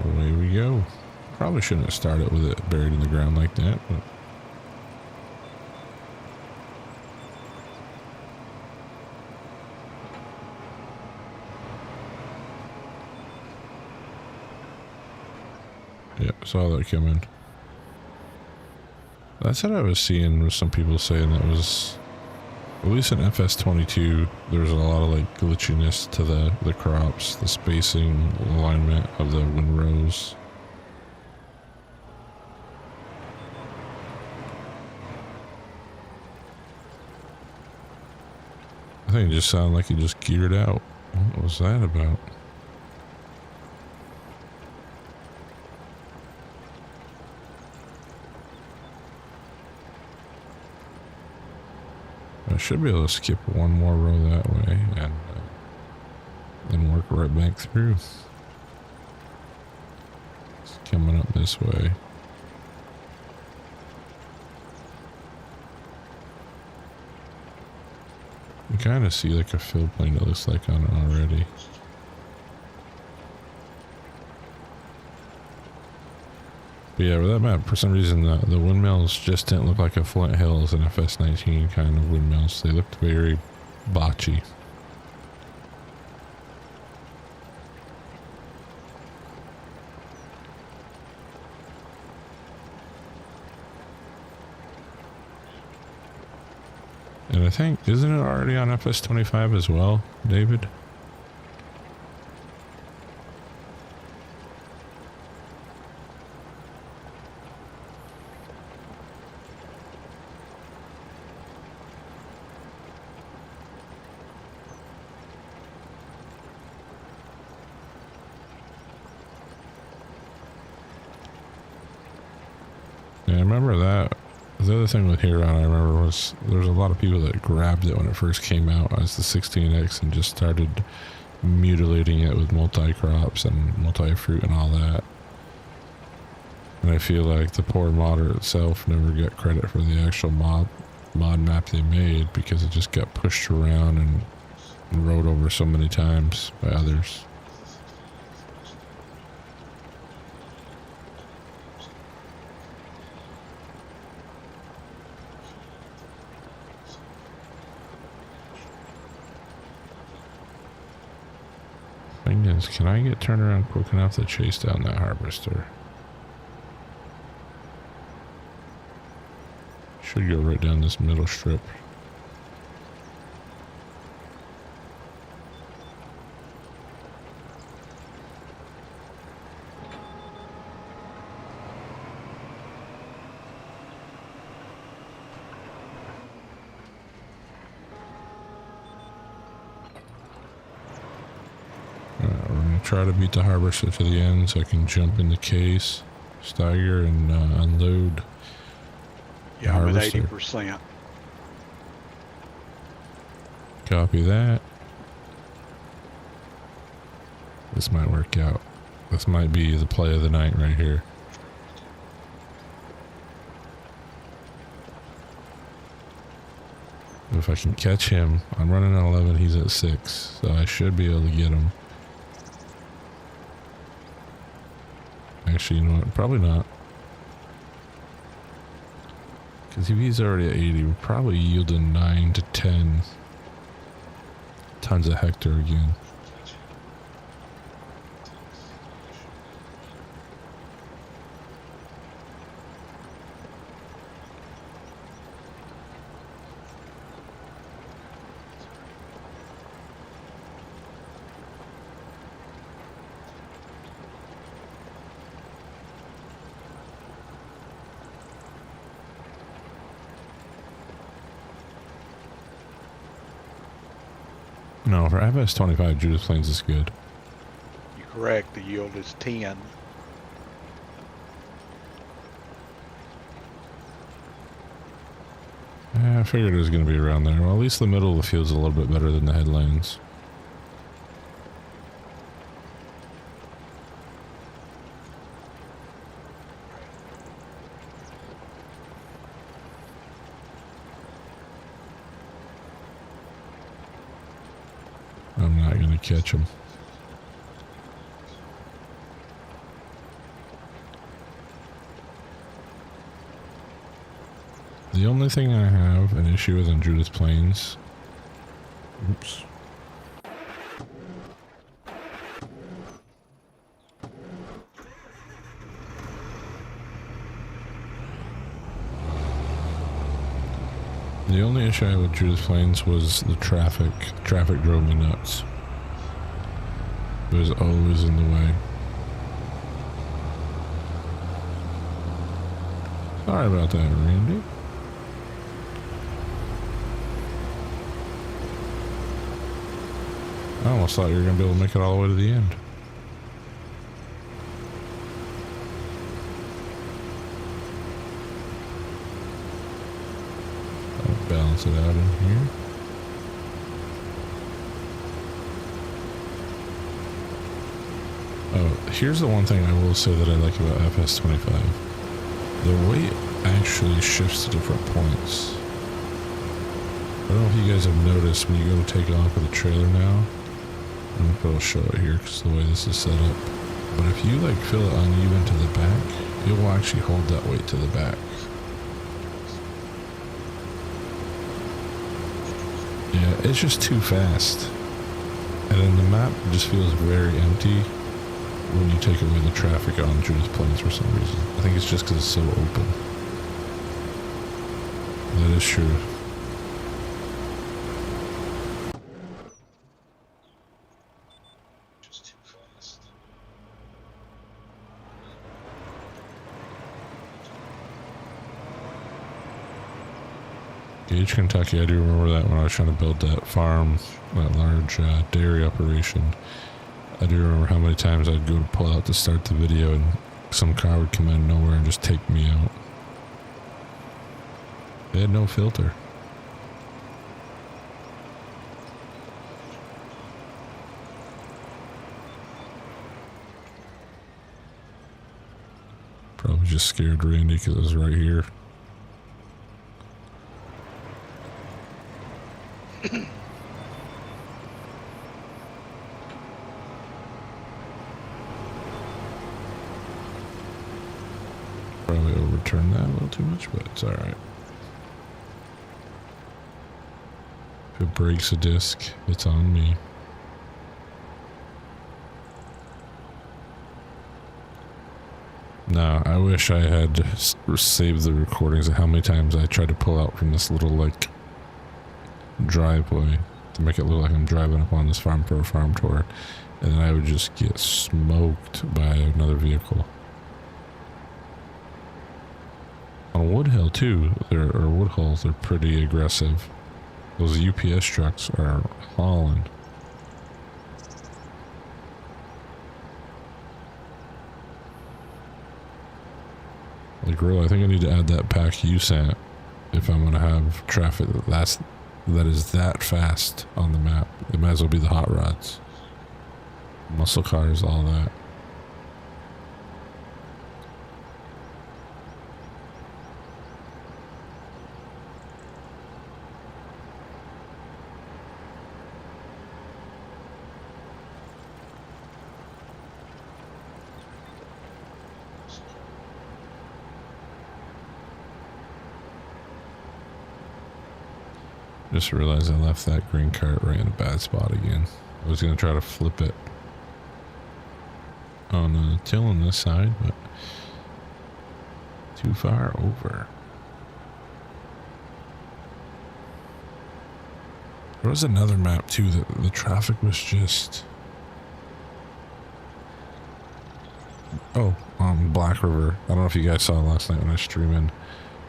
Away we go. Probably shouldn't have started with it buried in the ground like that, but yeah, saw that coming. That's what I was seeing with some people saying that was, at least in FS25, there's a lot of like glitchiness to the crops, the spacing, alignment of the windrows. I think it just sounded like he just geared out. What was that about? I should be able to skip one more row that way and then work right back through. It's coming up this way. You kind of see like a fill plane that looks like on it already. But yeah, with that map, for some reason, the windmills just didn't look like a Flint Hills and FS19 kind of windmills. They looked very botchy. And I think, isn't it already on FS25 as well, David? Yeah, I remember that The other thing with Huron, I remember, was there was a lot of people that grabbed it when it first came out as the 16X and just started mutilating it with multi-crops and multi-fruit and all that. And I feel like the poor modder itself never got credit for the actual mod map they made because it just got pushed around and rode over so many times by others. Thing is, can I get turned around quick enough to chase down that harvester? Should go right down this middle strip. Try to beat the harvester to the end so I can jump in the case, stagger, and unload. Yeah, I'm at 80%. Copy that. This might work out. This might be the play of the night right here. If I can catch him, I'm running at 11, he's at 6, so I should be able to get him. Actually, you know what? Probably not. Because if he's already at 80, we're probably yielding 9 to 10 tons of hectare again. No, for FS25, Judith Plains is good. You're correct. The yield is 10. I figured it was going to be around there. Well, at least the middle of the field's a little bit better than the headlands. I'm not going to catch him. The only thing I have an issue with in Judith Plains... Oops. The only issue I had with Judith Plains was the traffic. Traffic drove me nuts. It was always in the way. Sorry about that, Randy. I almost thought you were going to be able to make it all the way to the end. I'll balance it out in here. Oh, here's the one thing I will say that I like about FS25. The weight actually shifts to different points. I don't know if you guys have noticed when you go to take off with the trailer now. I don't know if it'll show it here because the way this is set up. But if you like feel it uneven to the back, it will actually hold that weight to the back. Yeah, it's just too fast. And then the map just feels very empty when you take away the traffic on Judith Plains for some reason. I think it's just because it's so open. That is true. Gage, Kentucky, I do remember that when I was trying to build that farm, that large dairy operation. I do remember how many times I'd go to pull out to start the video and some car would come out of nowhere and just take me out. They had no filter. Probably just scared Randy because it was right here. Probably overturned that a little too much, but it's alright. If it breaks a disc, it's on me. No, I wish I had saved the recordings of how many times I tried to pull out from this little, like, driveway to make it look like I'm driving up on this farm for a farm tour, and then I would just get smoked by another vehicle. On Woodhill too, or Woodhulls, they're pretty aggressive. Those UPS trucks are hauling. Like, really, I think I need to add that pack you sent if I'm gonna have traffic that is that fast on the map. It might as well be the hot rods, muscle cars, all that. Just realized I left that green cart right in a bad spot again. I was going to try to flip it on a till on this side, but too far over. There was another map too that the traffic was just... Oh, Black River. I don't know if you guys saw last night when I was streaming.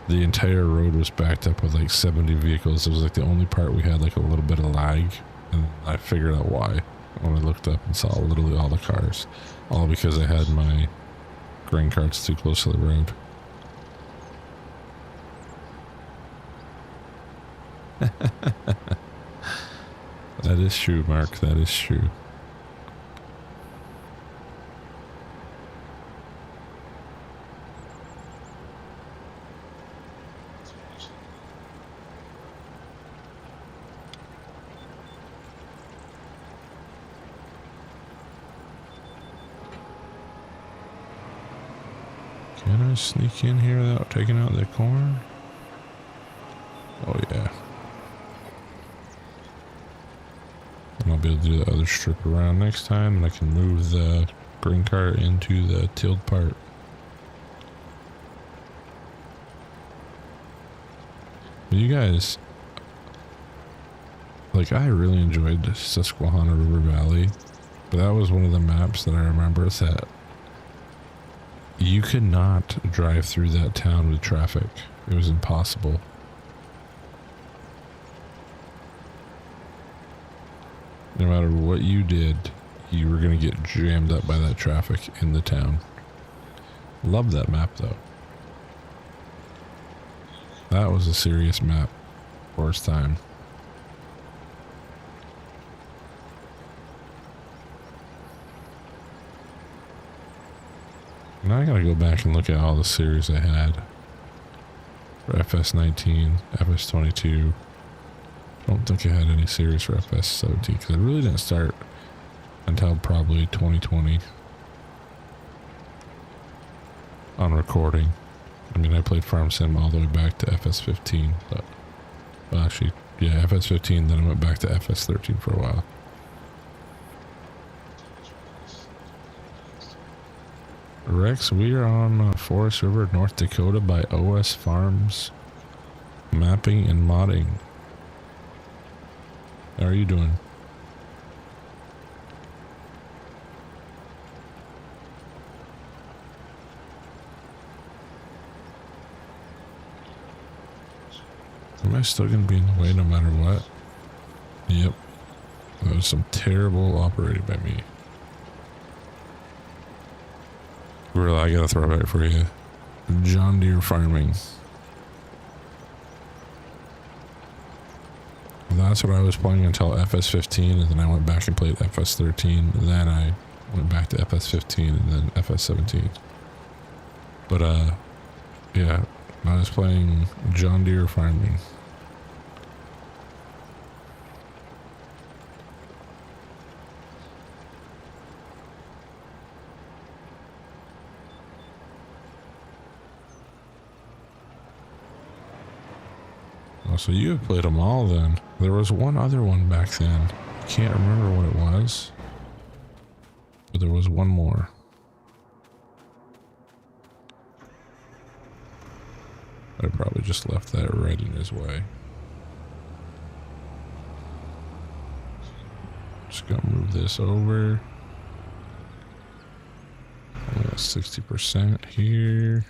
The entire road was backed up with like 70 vehicles. It was like the only part we had like a little bit of lag, and I figured out why when I looked up and saw literally all the cars. All because I had my grain carts too close to the road. That is true, Mark. That is true. Can I sneak in here without taking out the corn? Oh yeah. And I'll be able to do the other strip around next time, and I can move the green cart into the tilled part. But you guys, like, I really enjoyed the Susquehanna River Valley, but that was one of the maps that I remember that you could not drive through that town with traffic. It was impossible. No matter what you did, you were going to get jammed up by that traffic in the town. Love that map though. That was a serious map for its time. Now I gotta go back and look at all the series I had for FS19, FS22. I don't think I had any series for FS17 because I really didn't start until probably 2020 on recording. I mean, I played Farm Sim all the way back to FS15, but well, actually, yeah, FS15. Then I went back to FS13 for a while. Rex, we are on Forest River, North Dakota by OS Farms Mapping and Modding. How are you doing? Am I still going to be in the way no matter what? Yep. That was some terrible operating by me. Gorilla, I got a throwback for you. John Deere farming. that's what I was playing until FS15, and then I went back and played FS13, and then I went back to FS15 and then FS17. But yeah, I was playing John Deere farming. Oh, so you have played them all then. There was one other one back then. I can't remember what it was. But there was one more. I probably just left that right in his way. Just gonna move this over. Only got 60% here.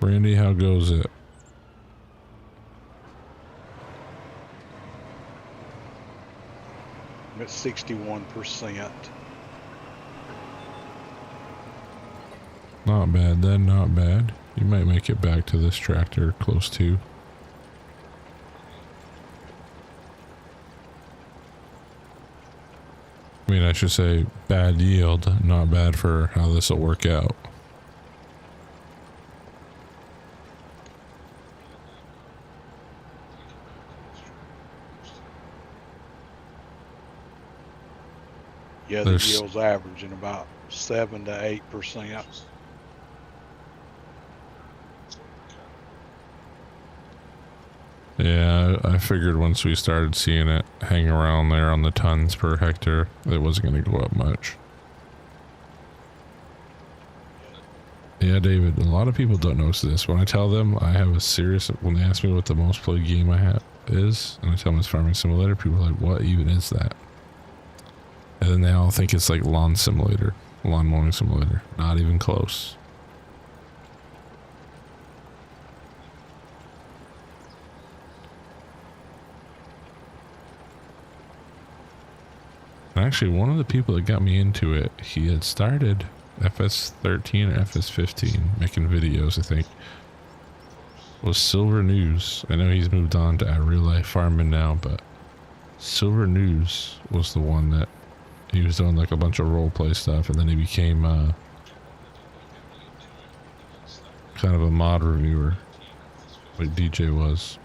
Randy, how goes it? I'm at 61%. Not bad then, not bad. You might make it back to this tractor close to. I mean, I should say bad yield, not bad for how this will work out. Yeah, the yield's averaging about 7 to 8%. Yeah, I figured once we started seeing it hang around there on the tons per hectare, it wasn't going to go up much. Yeah, David, a lot of people don't notice this. When I tell them I have a serious, when they ask me what the most played game I have is, and I tell them it's Farming Simulator, people are like, what even is that? And then they all think it's like lawn simulator, lawn mowing simulator. Not even close. And actually, one of the people that got me into it, he had started FS13 or FS15 making videos, I think. Was Silver News. I know he's moved on to real life farming now, but Silver News was the one that he was doing like a bunch of role play stuff, and then he became kind of a mod reviewer, like DJ was.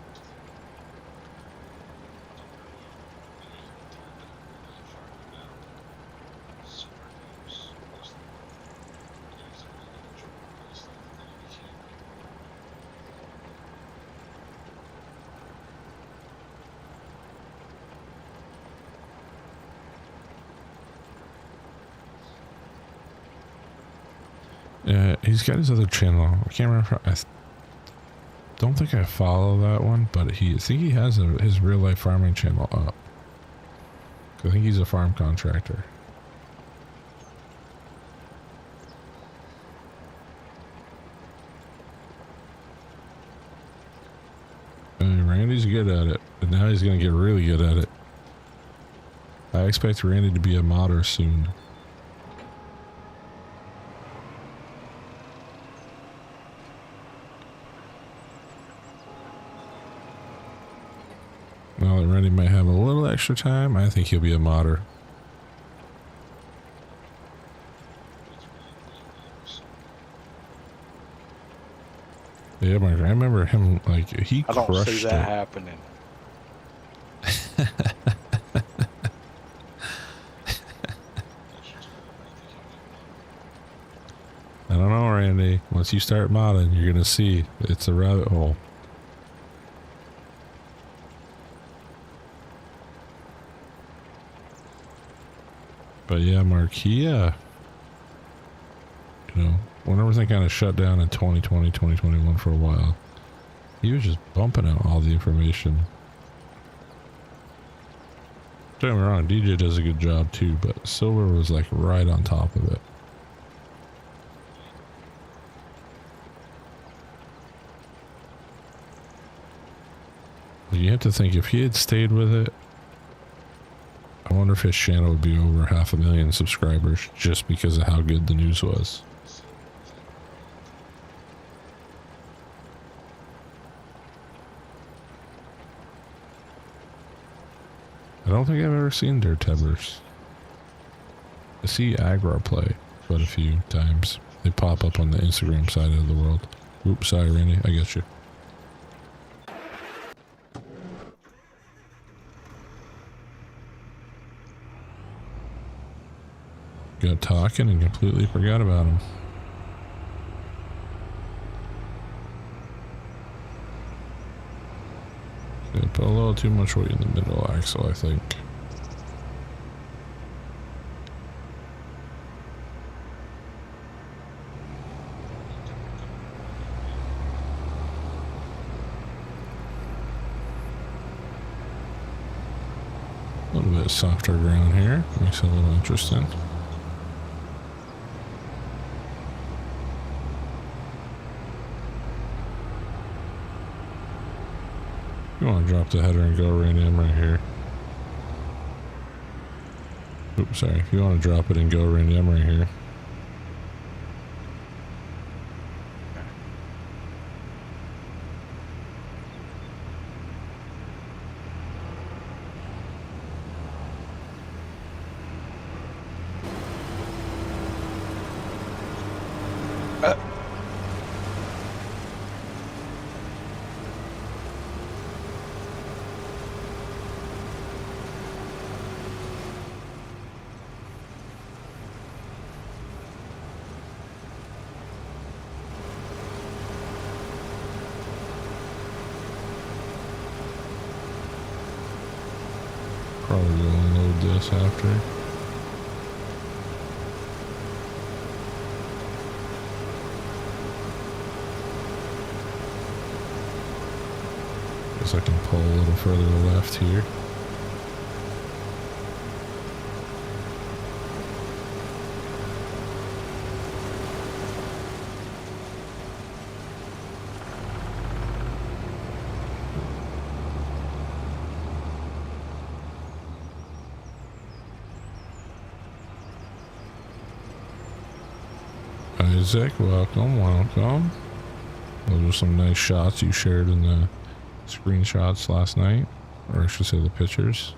He's got his other channel. I can't remember. I don't think I follow that one, but I think he has his real life farming channel up. I think he's a farm contractor. Randy's good at it, but now he's going to get really good at it. I expect Randy to be a modder soon. Now that Randy might have a little extra time, I think he'll be a modder. Yeah, Mark, I remember him, like, he crushed it. I don't see that happening. I don't know, Randy. Once you start modding, you're going to see it's a rabbit hole. But yeah, Mark, he, you know, when everything kind of shut down in 2020, 2021 for a while, he was just bumping out all the information. Don't get me wrong, DJ does a good job too, but Silver was like right on top of it. You have to think, if he had stayed with it, I wonder if his channel would be over 500,000 subscribers just because of how good the news was. I don't think I've ever seen Dirt Tebbers. I see Agra play quite a few times. They pop up on the Instagram side of the world. Oops, sorry Randy, I get you. Got talking and completely forgot about him. Okay, put a little too much weight in the middle axle, I think. A little bit softer ground here, makes it a little interesting. You want to drop the header and go right in right here. Oops, sorry. If you want to drop it and go right in right here. Probably go unload this after. Guess I can pull a little further left here. Isaac, welcome. Those are some nice shots you shared in the screenshots last night, or I should say the pictures.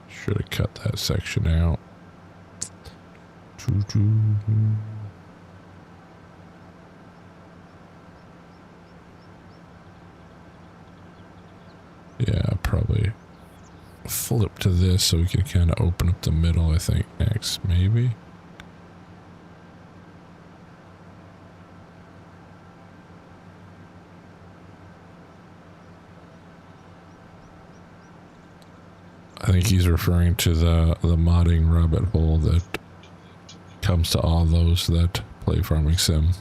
Should have cut that section out. Yeah, probably flip to this so we can kind of open up the middle, I think, next, maybe. I think he's referring to the modding rabbit hole that comes to all those that play Farming Sim.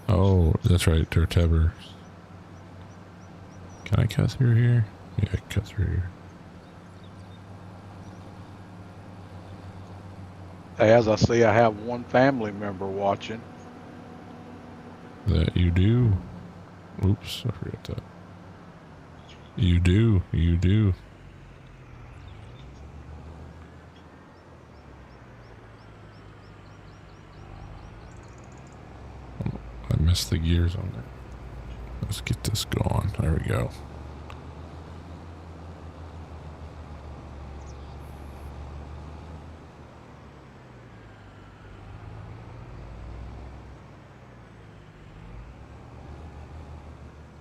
Oh, that's right, Dirt Tebbers. Can I cut through here? Yeah, I can cut through here. As I see, I have one family member watching. That you do. Oops, I forgot that. You do. I missed the gears on there. Let's get this going. There we go.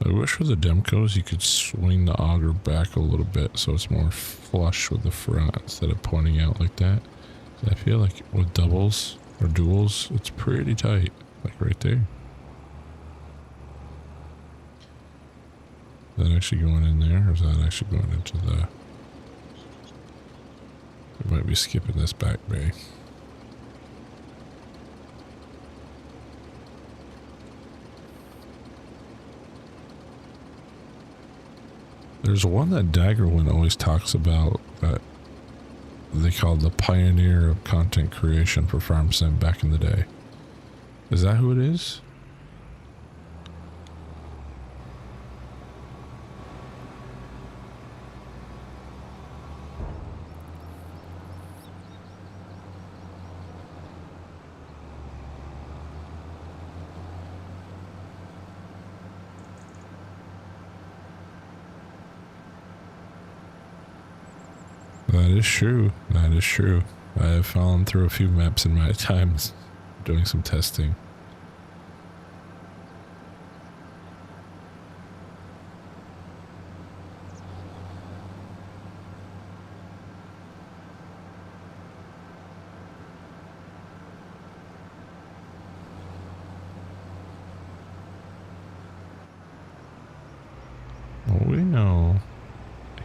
I wish for the Demcos you could swing the auger back a little bit so it's more flush with the front instead of pointing out like that. I feel like with doubles or duals, it's pretty tight, like right there. Is that actually going in there, or is that actually going into the... We might be skipping this back bay. There's one that Daggerwin always talks about that they called the pioneer of content creation for Farm Sim back in the day. Is that who it is? That is true. That is true. I have fallen through a few maps in my times doing some testing. Well, we know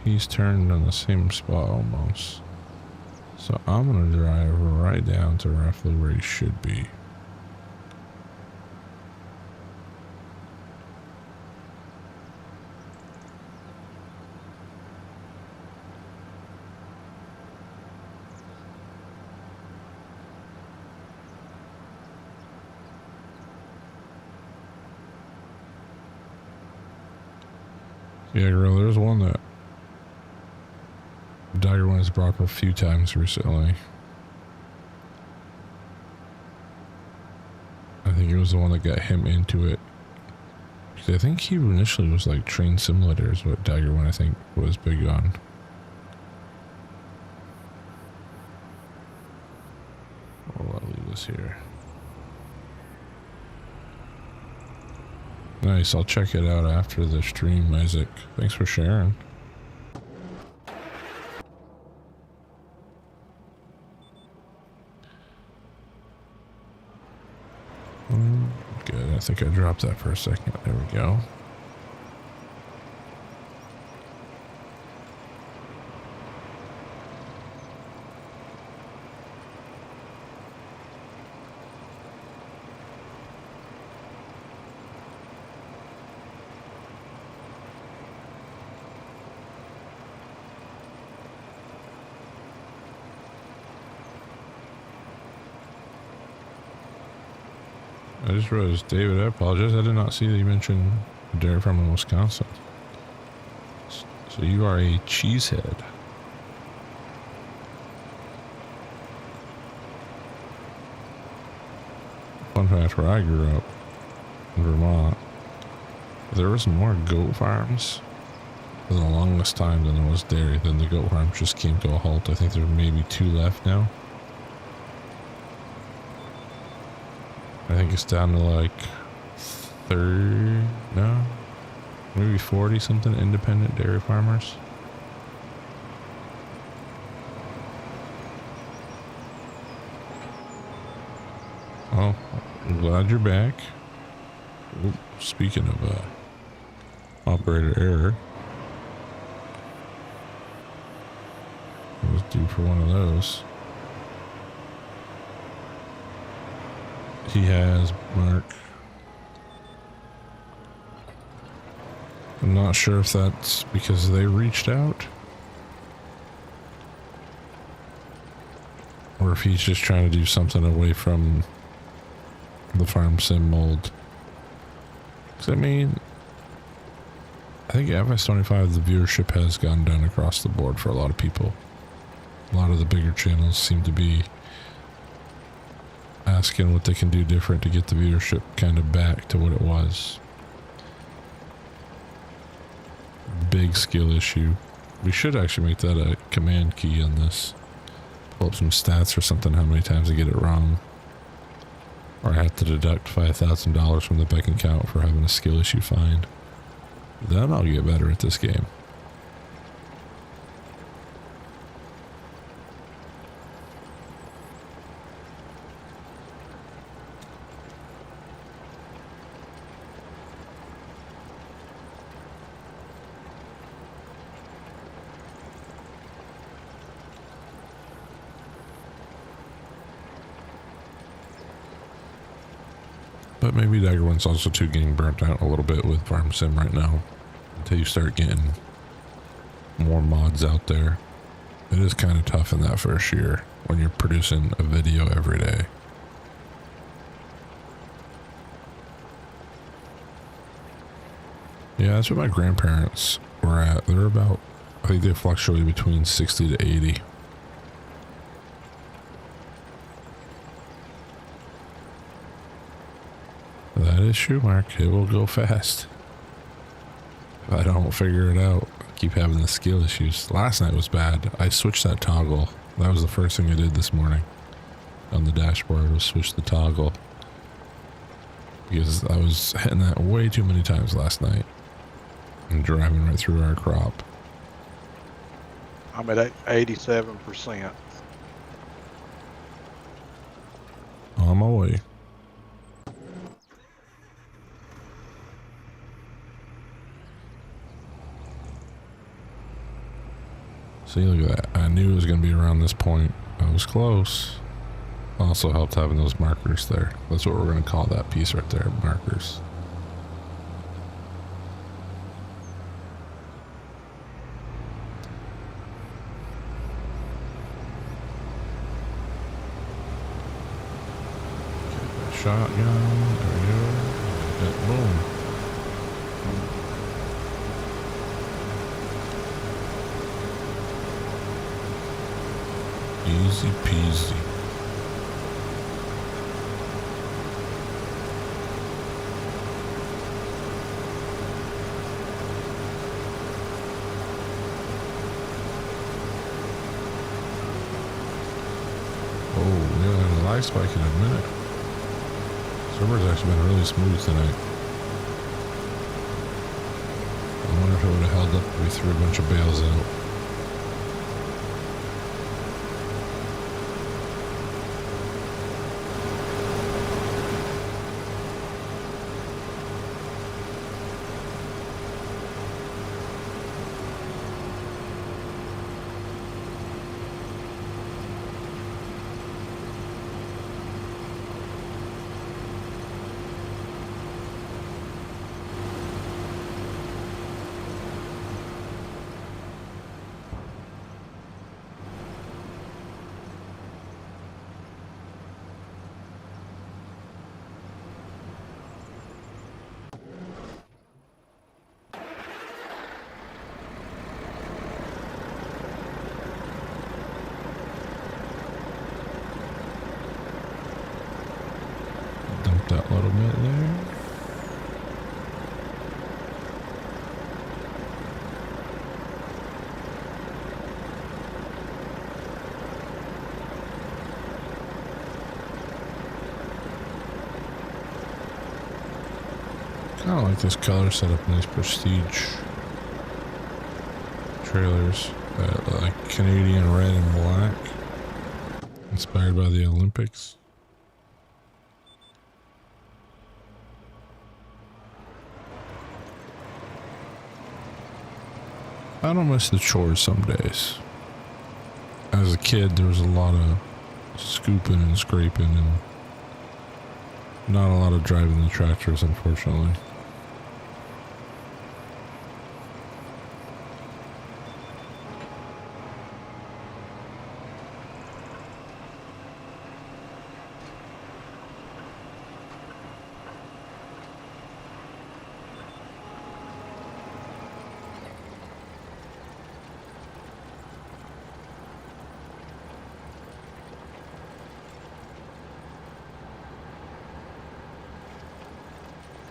he's turned on the same spot almost. So I'm gonna drive right down to roughly where he should be. Yeah, girl, there's one that Daggerwin has brought up a few times recently. I think it was the one that got him into it. I think he initially was like Train Simulator is what Daggerwin I think was big on. I'll leave this here. Nice, I'll check it out after the stream, Isaac. Thanks for sharing. Good, I think I dropped that for a second. There we go. I just realized, David, I apologize. I did not see that you mentioned a dairy farm in Wisconsin. So you are a cheesehead. Fun fact, where I grew up in Vermont, there was more goat farms for the longest time than there was dairy. Then the goat farms just came to a halt. I think there are maybe 2 left now. I think it's down to like 30, no, maybe 40 something independent dairy farmers. Well, I'm glad you're back. Oop, speaking of operator error, I was due for one of those. He has, Mark. I'm not sure if that's because they reached out or if he's just trying to do something away from the farm sim mold. 'Cause I mean, I think FS25, the viewership has gone down across the board for a lot of people. A lot of the bigger channels seem to be asking what they can do different to get the viewership kind of back to what it was. Big skill issue. We should actually make that a command key on this. Pull up some stats or something, how many times I get it wrong. Or I have to deduct $5,000 from the bank account for having a skill issue find. Then I'll get better at this game. But maybe Daggerwin's also too getting burnt out a little bit with Farm Sim right now. Until you start getting more mods out there. It is kind of tough in that first year when you're producing a video every day. Yeah, that's what my grandparents were at. They're about, I think they fluctuate between 60 to 80. That is true, Mark. It will go fast. If I don't figure it out, I keep having the skill issues. Last night was bad. I switched that toggle. That was the first thing I did this morning on the dashboard, was switch the toggle. Because I was hitting that way too many times last night. And driving right through our crop. I'm at 87%. On my way. See, look at that. I knew it was going to be around this point. I was close. Also helped having those markers there. That's what we're going to call that piece right there, markers. Shotgun, there we go. Boom. Easy peasy. Oh, we haven't had a light spike in a minute. Server's actually been really smooth tonight. I wonder if it would have held up if we threw a bunch of bales out. Dump that little bit there. Kind of like this color setup in these Prestige trailers, like Canadian red and black, inspired by the Olympics. I don't miss the chores some days. As a kid, there was a lot of scooping and scraping and not a lot of driving the tractors, unfortunately.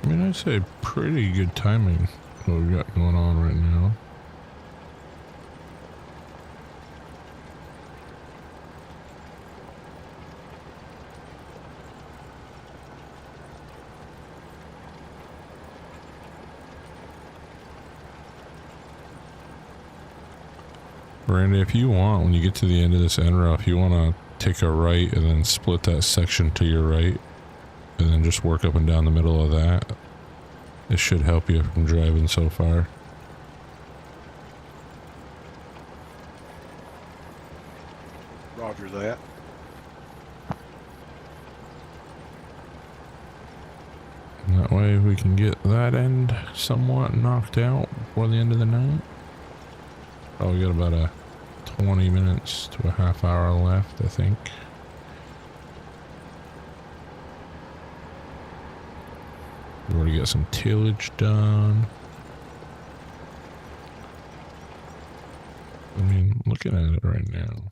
I mean, I'd say pretty good timing what we got going on right now. Randy, if you want, when you get to the end of this end row, if you want to take a right and then split that section to your right, and then just work up and down the middle of that, it should help you from driving so far. Roger that. And that way we can get that end somewhat knocked out before the end of the night. Oh, we got about a 20 minutes to a half hour left, I think. We already got some tillage done. I mean, looking at it right now,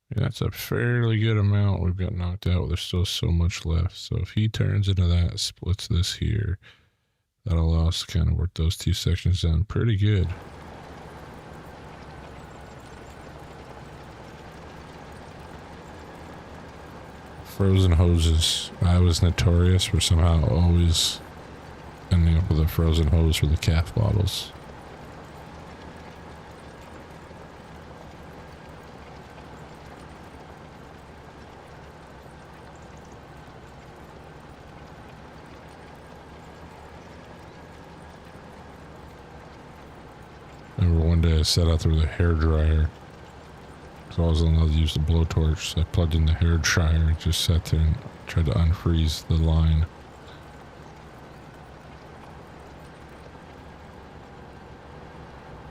yeah, that's a fairly good amount we've got knocked out. There's still so much left. So if he turns into that, splits this here, that'll allow us to kind of work those two sections down pretty good. Frozen hoses. I was notorious for somehow always ending up with a frozen hose for the calf bottles. Remember one day I sat out there with a hairdryer. So I wasn't allowed to use the blowtorch, so I plugged in the hair dryer and just sat there and tried to unfreeze the line.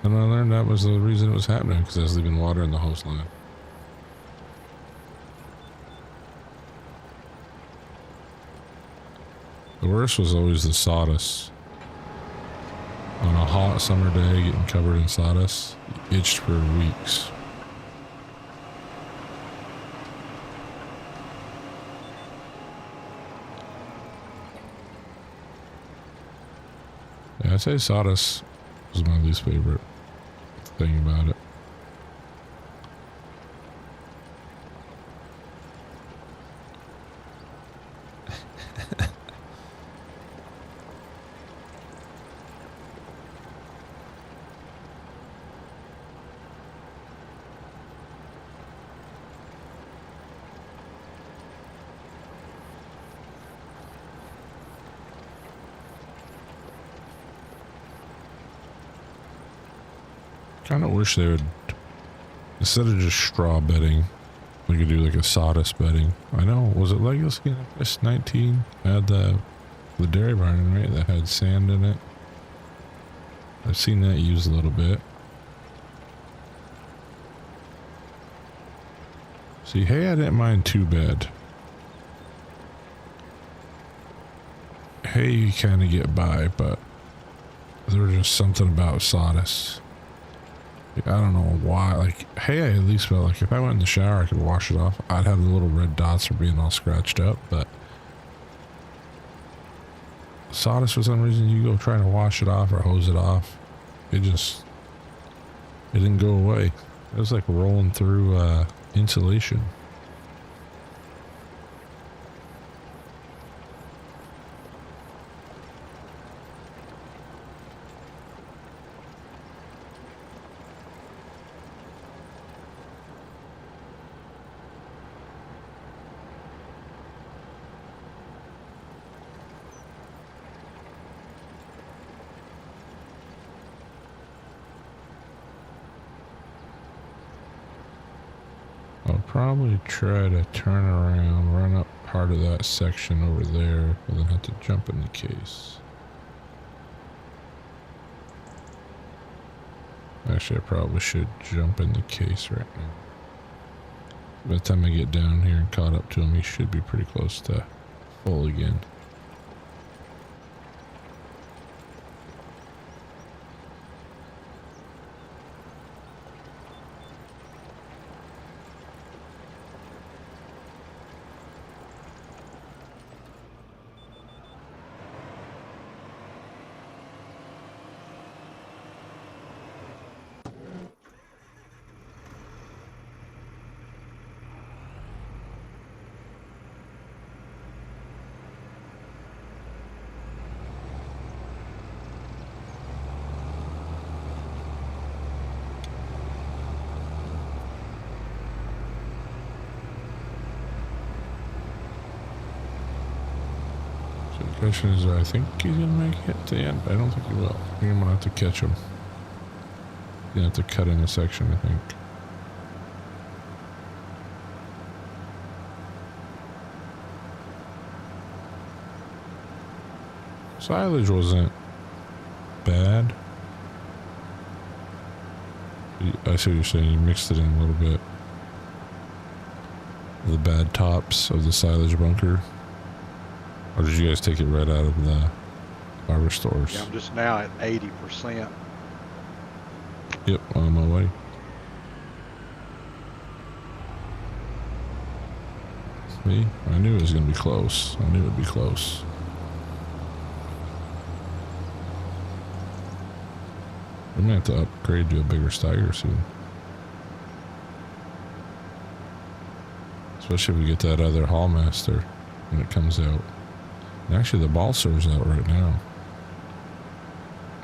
And I learned that was the reason it was happening, because I was leaving water in the hose line. The worst was always the sawdust. On a hot summer day, getting covered in sawdust, itched for weeks. Yeah, I'd say sawdust was my least favorite thing about it. Kind of wish they would, instead of just straw bedding, we could do like a sawdust bedding. I know, was it Legacy in FS19? Had the dairy barn, right, that had sand in it. I've seen that used a little bit. See, hay I didn't mind too bad. Hay you kind of get by, but there was just something about sawdust. I don't know why. Like, hay, I at least felt like if I went in the shower, I could wash it off. I'd have the little red dots for being all scratched up, but sawdust, for some reason, you go trying to wash it off or hose it off, it didn't go away. It was like rolling through insulation. I'll probably try to turn around, run up part of that section over there, and then have to jump in the case. Actually, I probably should jump in the case right now. By the time I get down here and caught up to him, he should be pretty close to full again. The question is, I think he's gonna make it to the end, but I don't think he will. I think I'm gonna have to catch him. Gonna have to cut in a section, I think. Silage wasn't bad. I see what you're saying. You mixed it in a little bit. The bad tops of the silage bunker. Or did you guys take it right out of the barber stores? Yeah, I'm just now at 80%. Yep, on my way. See? I knew it was going to be close. I knew it would be close. We might have to upgrade to a bigger Steiger soon. Especially if we get that other Hallmaster when it comes out. And actually, the Balser's out right now.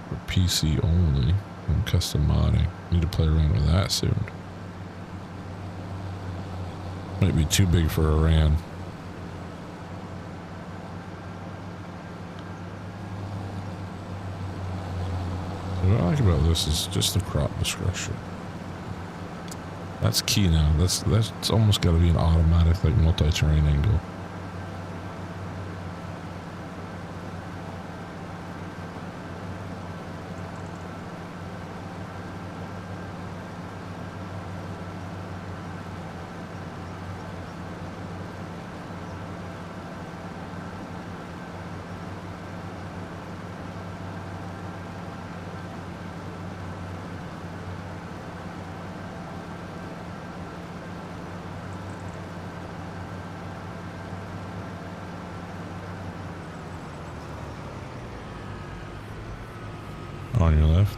For PC only. And custom modding. Need to play around with that soon. Might be too big for Iran. What I like about this is just the crop discretion. That's key now. That's almost got to be an automatic, like, multi-terrain angle. On your left.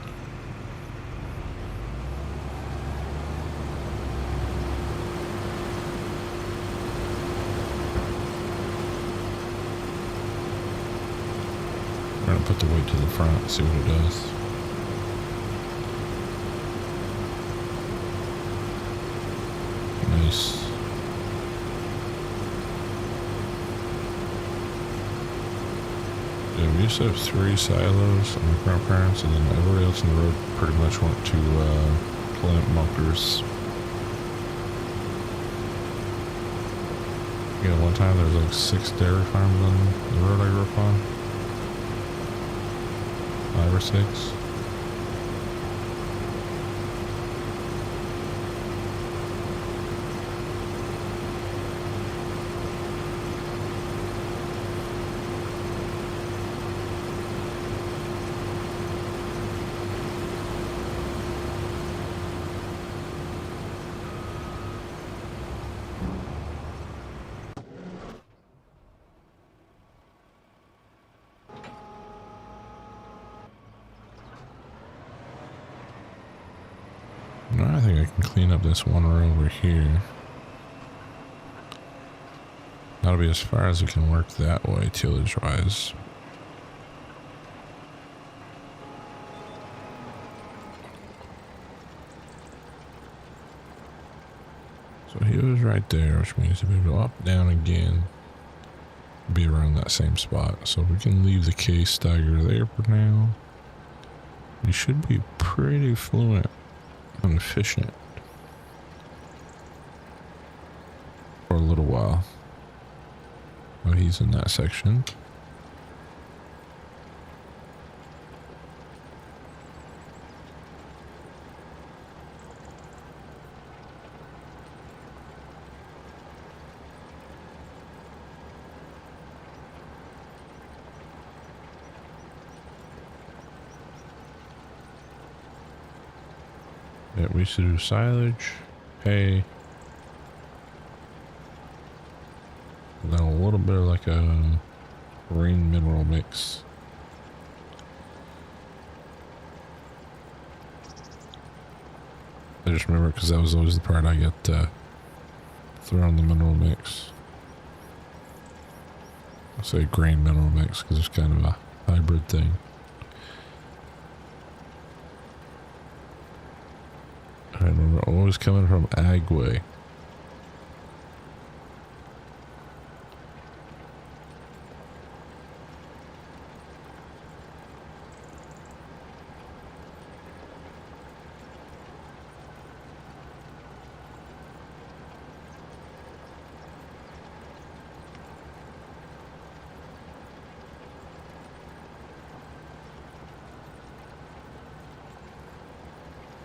We're gonna put the weight to the front, see what it does. Nice. Yeah, we used to have 3 silos on my grandparents, and then everybody else on the road pretty much went to plant bunkers. Yeah, one time there was like 6 dairy farms on the road I grew up on. 5 or 6. I think I can clean up this one row over here. That'll be as far as we can work that way, tillage-wise. So he was right there, which means if we go up, down again, be around that same spot. So we can leave the case stagger there for now. We should be pretty fluent and efficient for a little while. Oh, he's in that section. Yeah, we should do silage, hay, and then a little bit of like a green mineral mix. I just remember because that was always the part I get thrown the mineral mix. I say green mineral mix because it's kind of a hybrid thing. I remember always coming from Agway.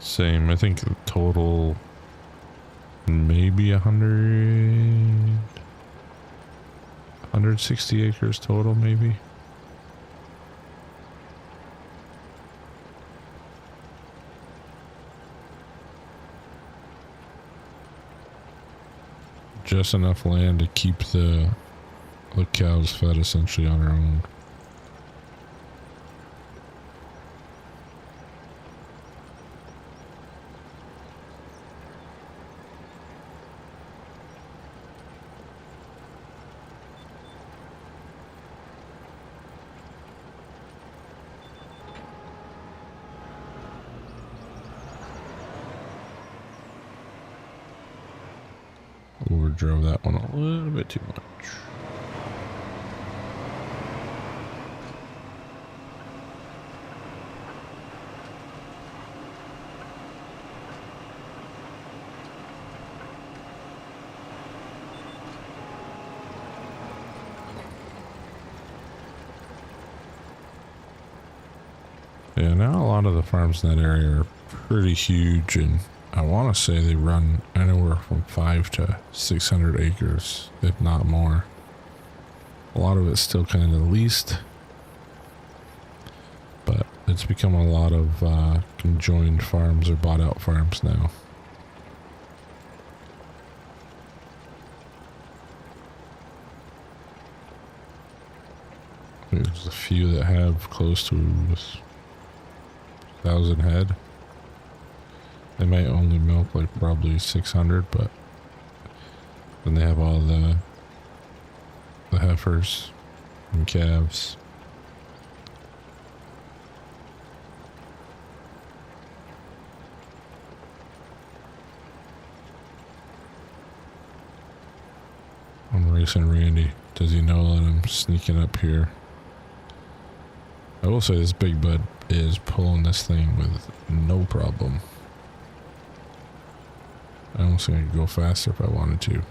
Same. I think the total maybe 160 acres total, maybe. Just enough land to keep the cows fed essentially on our own. Overdrove that one a little bit too much. Yeah, now a lot of the farms in that area are pretty huge, and I want to say they run anywhere from 500 to 600 acres, if not more. A lot of it's still kind of leased, but it's become a lot of conjoined farms or bought out farms now. There's a few that have close to 1,000 head. They might only milk like probably 600, but then they have all the heifers and calves. I'm racing Randy. Does he know that I'm sneaking up here? I will say this big bud is pulling this thing with no problem. I almost think I could go faster if I wanted to.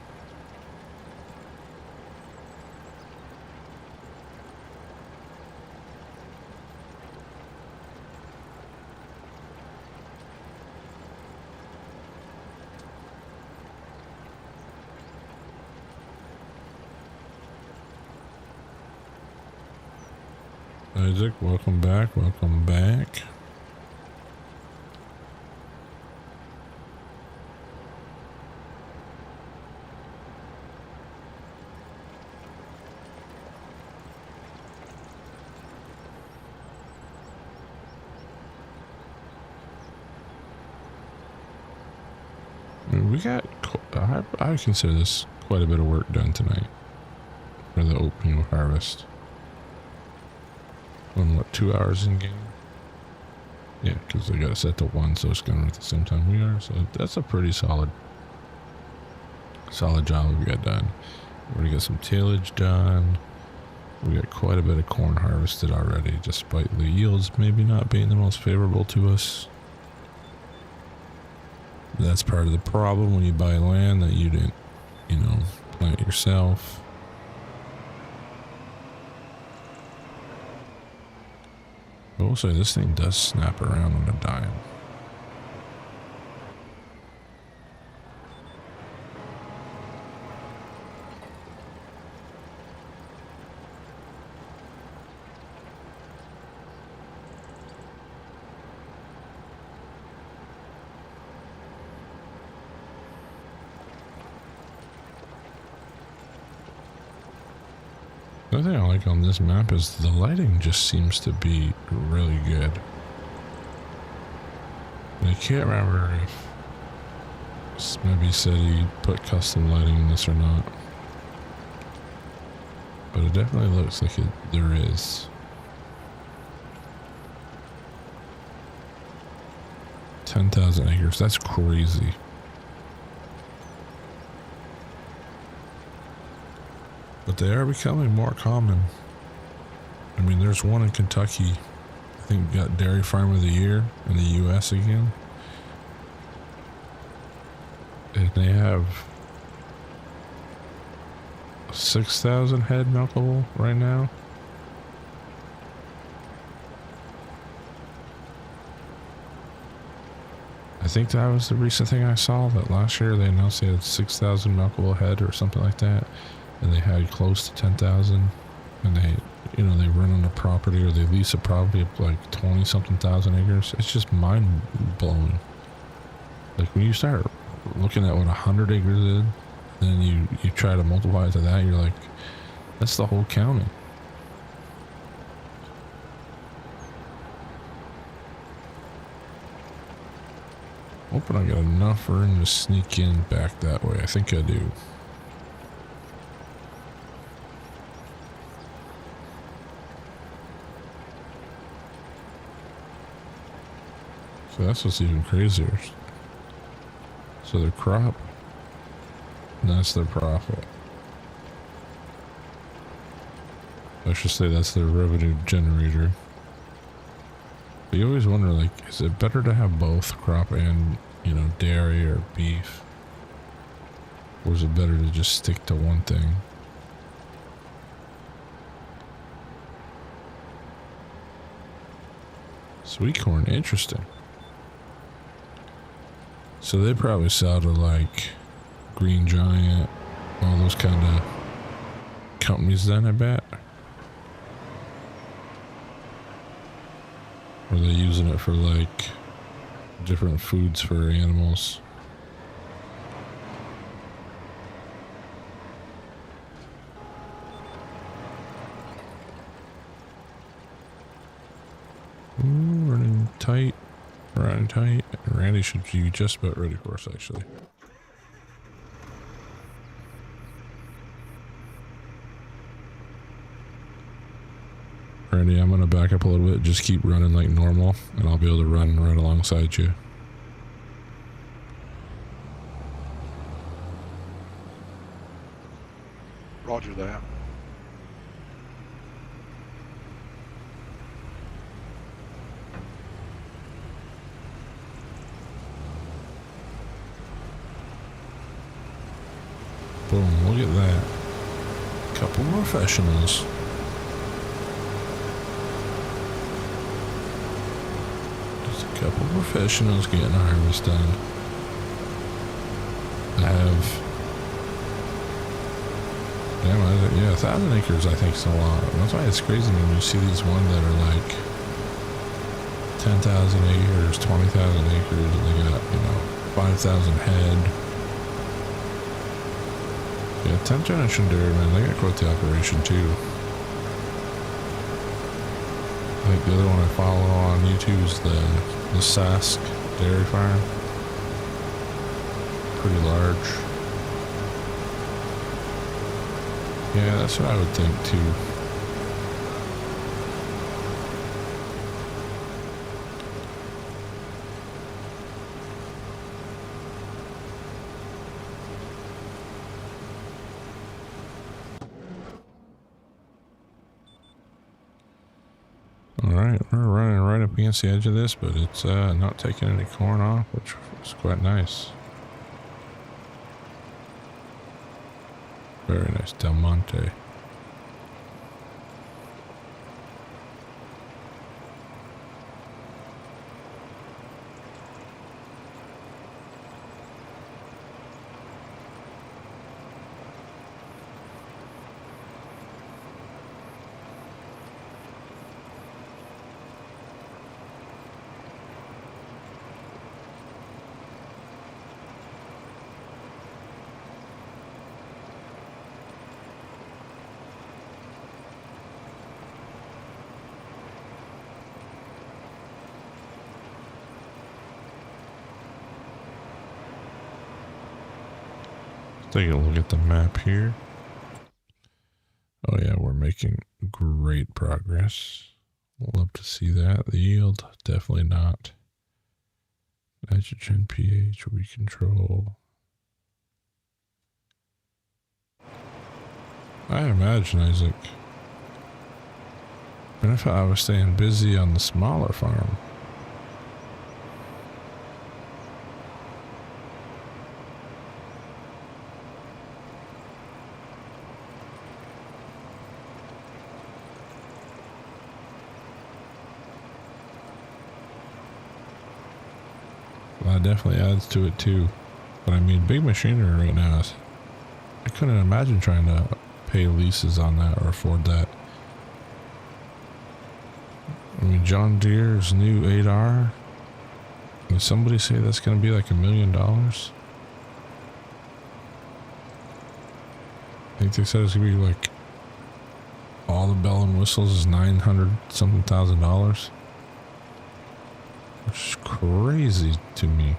Isaac, welcome back, welcome back. We got, I consider this quite a bit of work done tonight for the opening of harvest. On what, 2 hours in game? Yeah, because they got it set to 1, so it's going to run at the same time we are. So that's a pretty solid job we got done. We already got some tillage done. We got quite a bit of corn harvested already, despite the yields maybe not being the most favorable to us. That's part of the problem when you buy land that you didn't, plant yourself. But also, this thing does snap around on a dime. The other thing I like on this map is the lighting just seems to be really good. And I can't remember if maybe said he put custom lighting in this or not. But it definitely looks like there is. 10,000 acres, that's crazy. But they are becoming more common. I mean, there's one in Kentucky, I think got Dairy Farm of the Year in the US again. And they have 6,000 head milkable right now. I think that was the recent thing I saw, that last year they announced they had 6,000 milkable head or something like that, and they had close to 10,000, and they, you know, they run on a property or they lease a property of like 20 something thousand acres. It's just mind blowing. Like when you start looking at what 100 acres is, then you try to multiply it to that, you're like, that's the whole county. Hoping I got enough room to sneak in back that way. I think I do. So that's what's even crazier. So their crop, and that's their profit. I should say that's their revenue generator. But you always wonder, like, is it better to have both crop and, you know, dairy or beef? Or is it better to just stick to one thing? Sweet corn, interesting. So they probably sell to like Green Giant, all those kind of companies then, I bet. Or they're using it for like different foods for animals. Ooh, running tight. Running tight. Randy should be just about ready for us, actually. Randy, I'm gonna back up a little bit. Just keep running like normal, and I'll be able to run right alongside you. Roger that. Boom, look at that. Couple professionals. Just a couple professionals getting a harvest done. I have... yeah, 1,000 acres I think is a lot. That's why it's crazy when you see these ones that are like 10,000 acres, 20,000 acres, and they got, you know, 5,000 head. Yeah, 10th generation dairy, man, they got quite the operation too. I think the other one I follow on YouTube is the Sask Dairy Farm. Pretty large. Yeah, that's what I would think too. Alright, we're running right up against the edge of this, but it's not taking any corn off, which is quite nice. Very nice, Del Monte. Take a look at the map here. Oh yeah, we're making great progress. Love to see that. The yield, definitely not. Nitrogen, pH, we control. I imagine, Isaac. And if I was staying busy on the smaller farm. that definitely adds to it too. But I mean, big machinery right now is, I couldn't imagine trying to pay leases on that or afford that. I mean, John Deere's new 8R. Did somebody say that's going to be like $1 million? I think they said it's going to be like all the bell and whistles is $900 something thousand, which is crazy to me.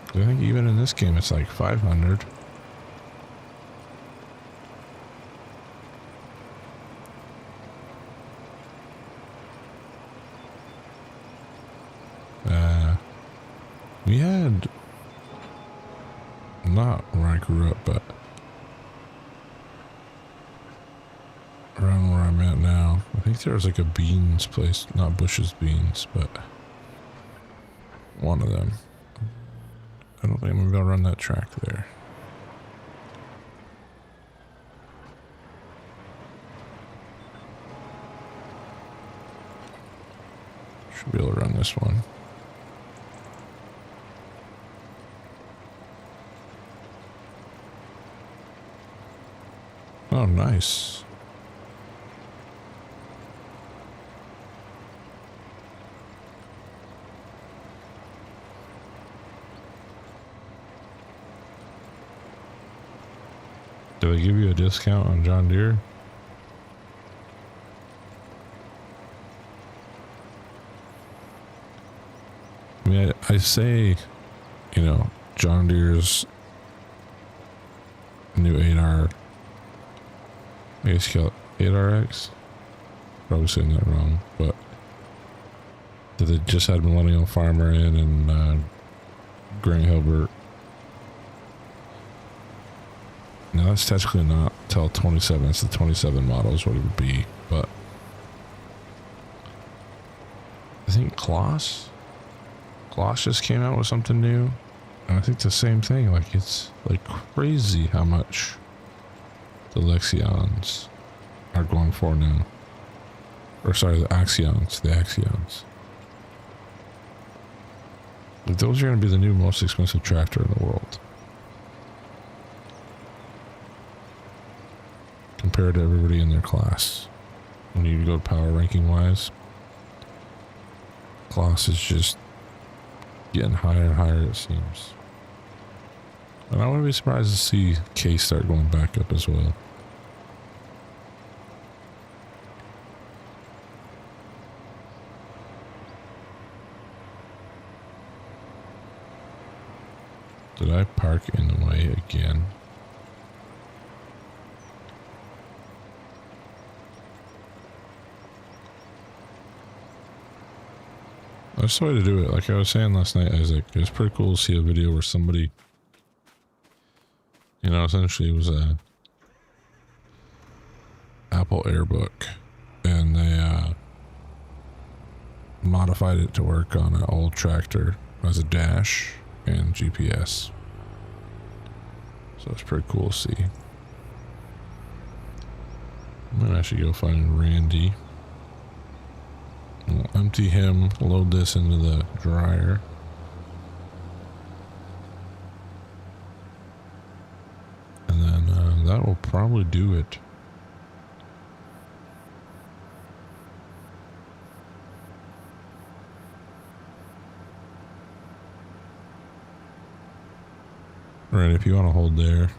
I think even in this game it's like 500. We had, not where I grew up, but around where I'm at now, I think there was like a beans place, not Bush's Beans, but one of them. I don't think I'm gonna be able to run that track there. Should be able to run this one. Oh, nice. Do they give you a discount on John Deere? I mean, I say, you know, John Deere's new 8R, I guess you call it 8RX? Probably saying that wrong, but they just had Millennial Farmer in and Grant Hilbert. Now that's technically not till 27, it's the 27 model is what it would be, but I think Kloss just came out with something new, and I think the same thing, like it's like crazy how much the Lexions are going for now. Or sorry, the Axions. Like those are going to be the new most expensive tractor in the world. Compared to everybody in their class. When you go power ranking wise, Kloss is just getting higher and higher, it seems. And I wouldn't be surprised to see K start going back up as well. Did I park in the way again? That's the way to do it. Like I was saying last night, Isaac, it was pretty cool to see a video where somebody, you know, essentially it was a Apple Airbook, and they modified it to work on an old tractor as a dash and GPS. So it's pretty cool to see. I'm gonna actually go find Randy. We'll empty him, load this into the dryer. And then that will probably do it. Right, if you want to hold there.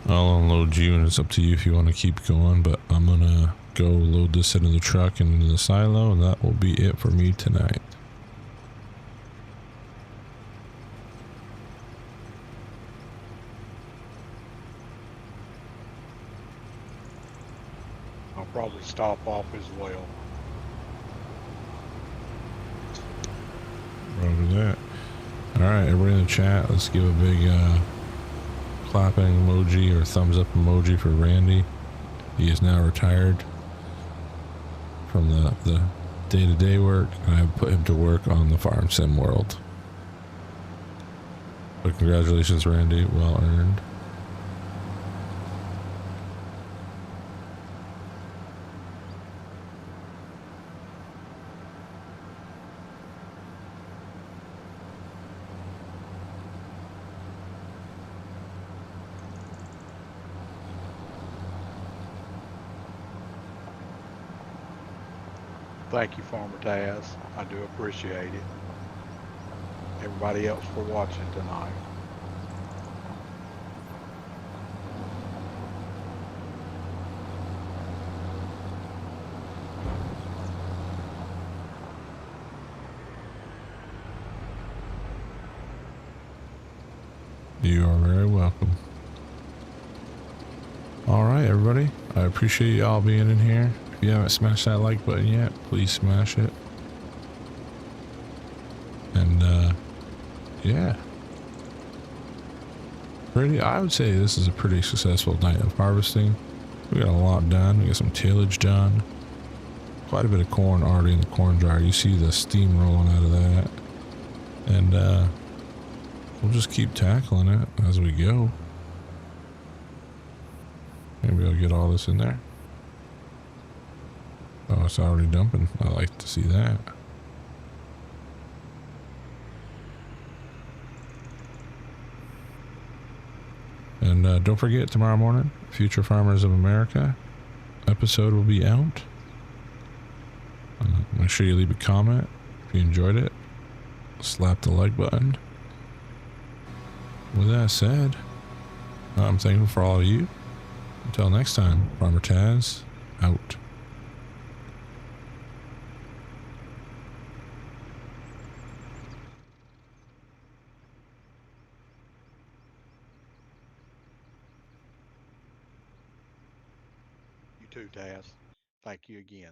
I'll unload you, and it's up to you if you want to keep going, but I'm gonna go load this into the truck and into the silo, and that will be it for me tonight. I'll probably stop off as well. Roger that. Alright, everybody in the chat, let's give a big clapping emoji or thumbs up emoji for Randy. He is now retired from the day-to-day work, and I've put him to work on the farm sim world. But congratulations, Randy. Well earned. Thank you, Farmer Taz. I do appreciate it. Everybody else for watching tonight. You are very welcome. Alright, everybody. I appreciate y'all being in here. If you haven't smashed that like button yet, please smash it. And, yeah. I would say this is a pretty successful night of harvesting. We got a lot done. We got some tillage done. Quite a bit of corn already in the corn dryer. You see the steam rolling out of that. And, we'll just keep tackling it as we go. Maybe I'll get all this in there. Oh, it's already dumping. I like to see that. And don't forget, tomorrow morning, Future Farmers of America episode will be out. Make sure you leave a comment if you enjoyed it. Slap the like button. With that said, I'm thankful for all of you. Until next time, Farmer Taz, out. You too, Taz. Thank you again.